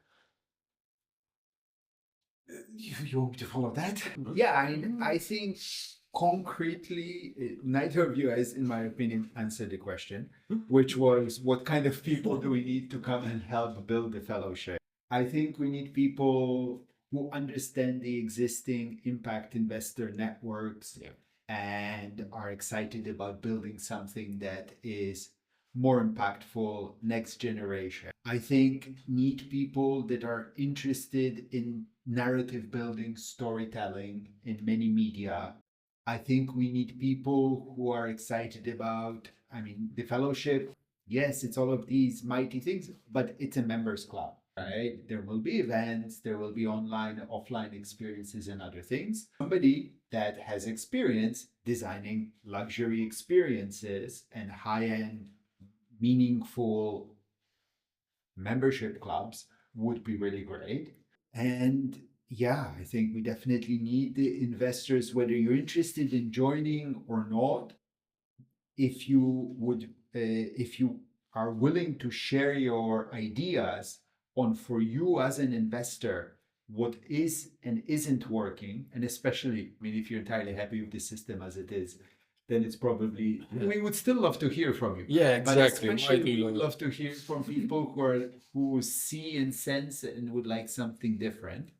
You want me to follow that? Yeah, I think concretely, neither of you has, in my opinion, answered the question, which was what kind of people do we need to come and help build the fellowship? I think we need people who understand the existing impact investor networks and are excited about building something that is more impactful next generation. I think need people that are interested in narrative building, storytelling in many media. I think we need people who are excited about, the fellowship. Yes, it's all of these mighty things, but it's a members club, right? There will be events, there will be online, offline experiences and other things. Somebody that has experience designing luxury experiences and high-end, meaningful membership clubs would be really great. And yeah, I think we definitely need the investors, whether you're interested in joining or not. If you are willing to share your ideas on, for you as an investor, what is and isn't working, and especially, if you're entirely happy with the system as it is, then it's probably, we would still love to hear from you. Yeah, But exactly. especially we would love to hear from people who see and sense and would like something different.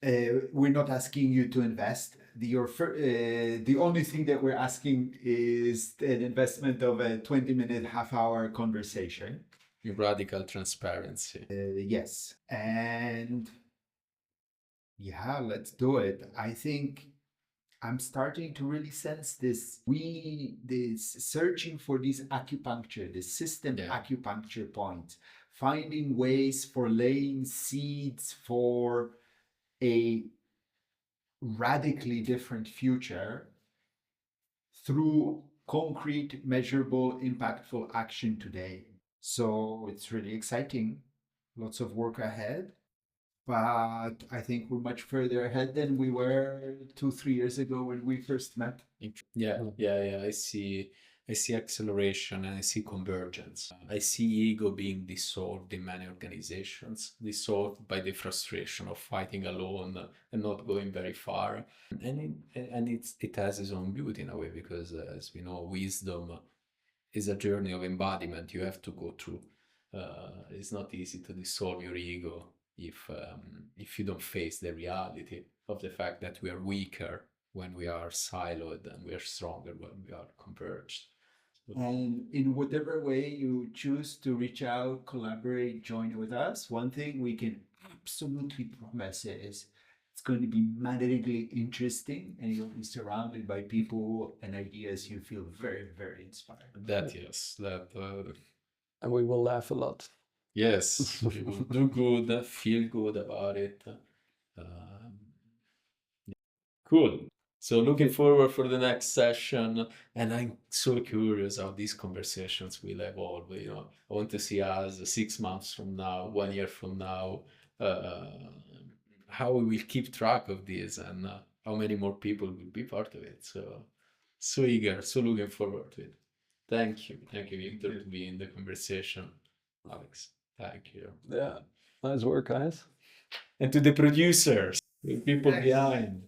We're not asking you to invest. The only thing that we're asking is an investment of a 20-minute, half-hour conversation. Radical transparency. Yes. And yeah, let's do it. I think I'm starting to really sense this searching for this acupuncture, this system acupuncture points, finding ways for laying seeds for a radically different future through concrete, measurable, impactful action today. So it's really exciting. Lots of work ahead. But I think we're much further ahead than we were 2-3 years ago when we first met. Yeah. I see acceleration and I see convergence. I see ego being dissolved in many organizations, dissolved by the frustration of fighting alone and not going very far. And it has its own beauty in a way, because as we know, wisdom is a journey of embodiment you have to go through. It's not easy to dissolve your ego if you don't face the reality of the fact that we are weaker when we are siloed and we are stronger when we are converged. And in whatever way you choose to reach out, collaborate, join with us, one thing we can absolutely promise is it's going to be maddeningly interesting, and you'll be surrounded by people and ideas you feel very, very inspired. And we will laugh a lot. Yes, we will do good, feel good about it. Cool. So looking forward for the next session, and I'm so curious how these conversations will evolve. I want to see us 6 months from now, 1 year from now, how we will keep track of this, and how many more people will be part of it. So eager, so looking forward to it. Thank you, Victor, to be in the conversation. Alex, thank you. Yeah, nice work, guys. And to the producers, the people behind.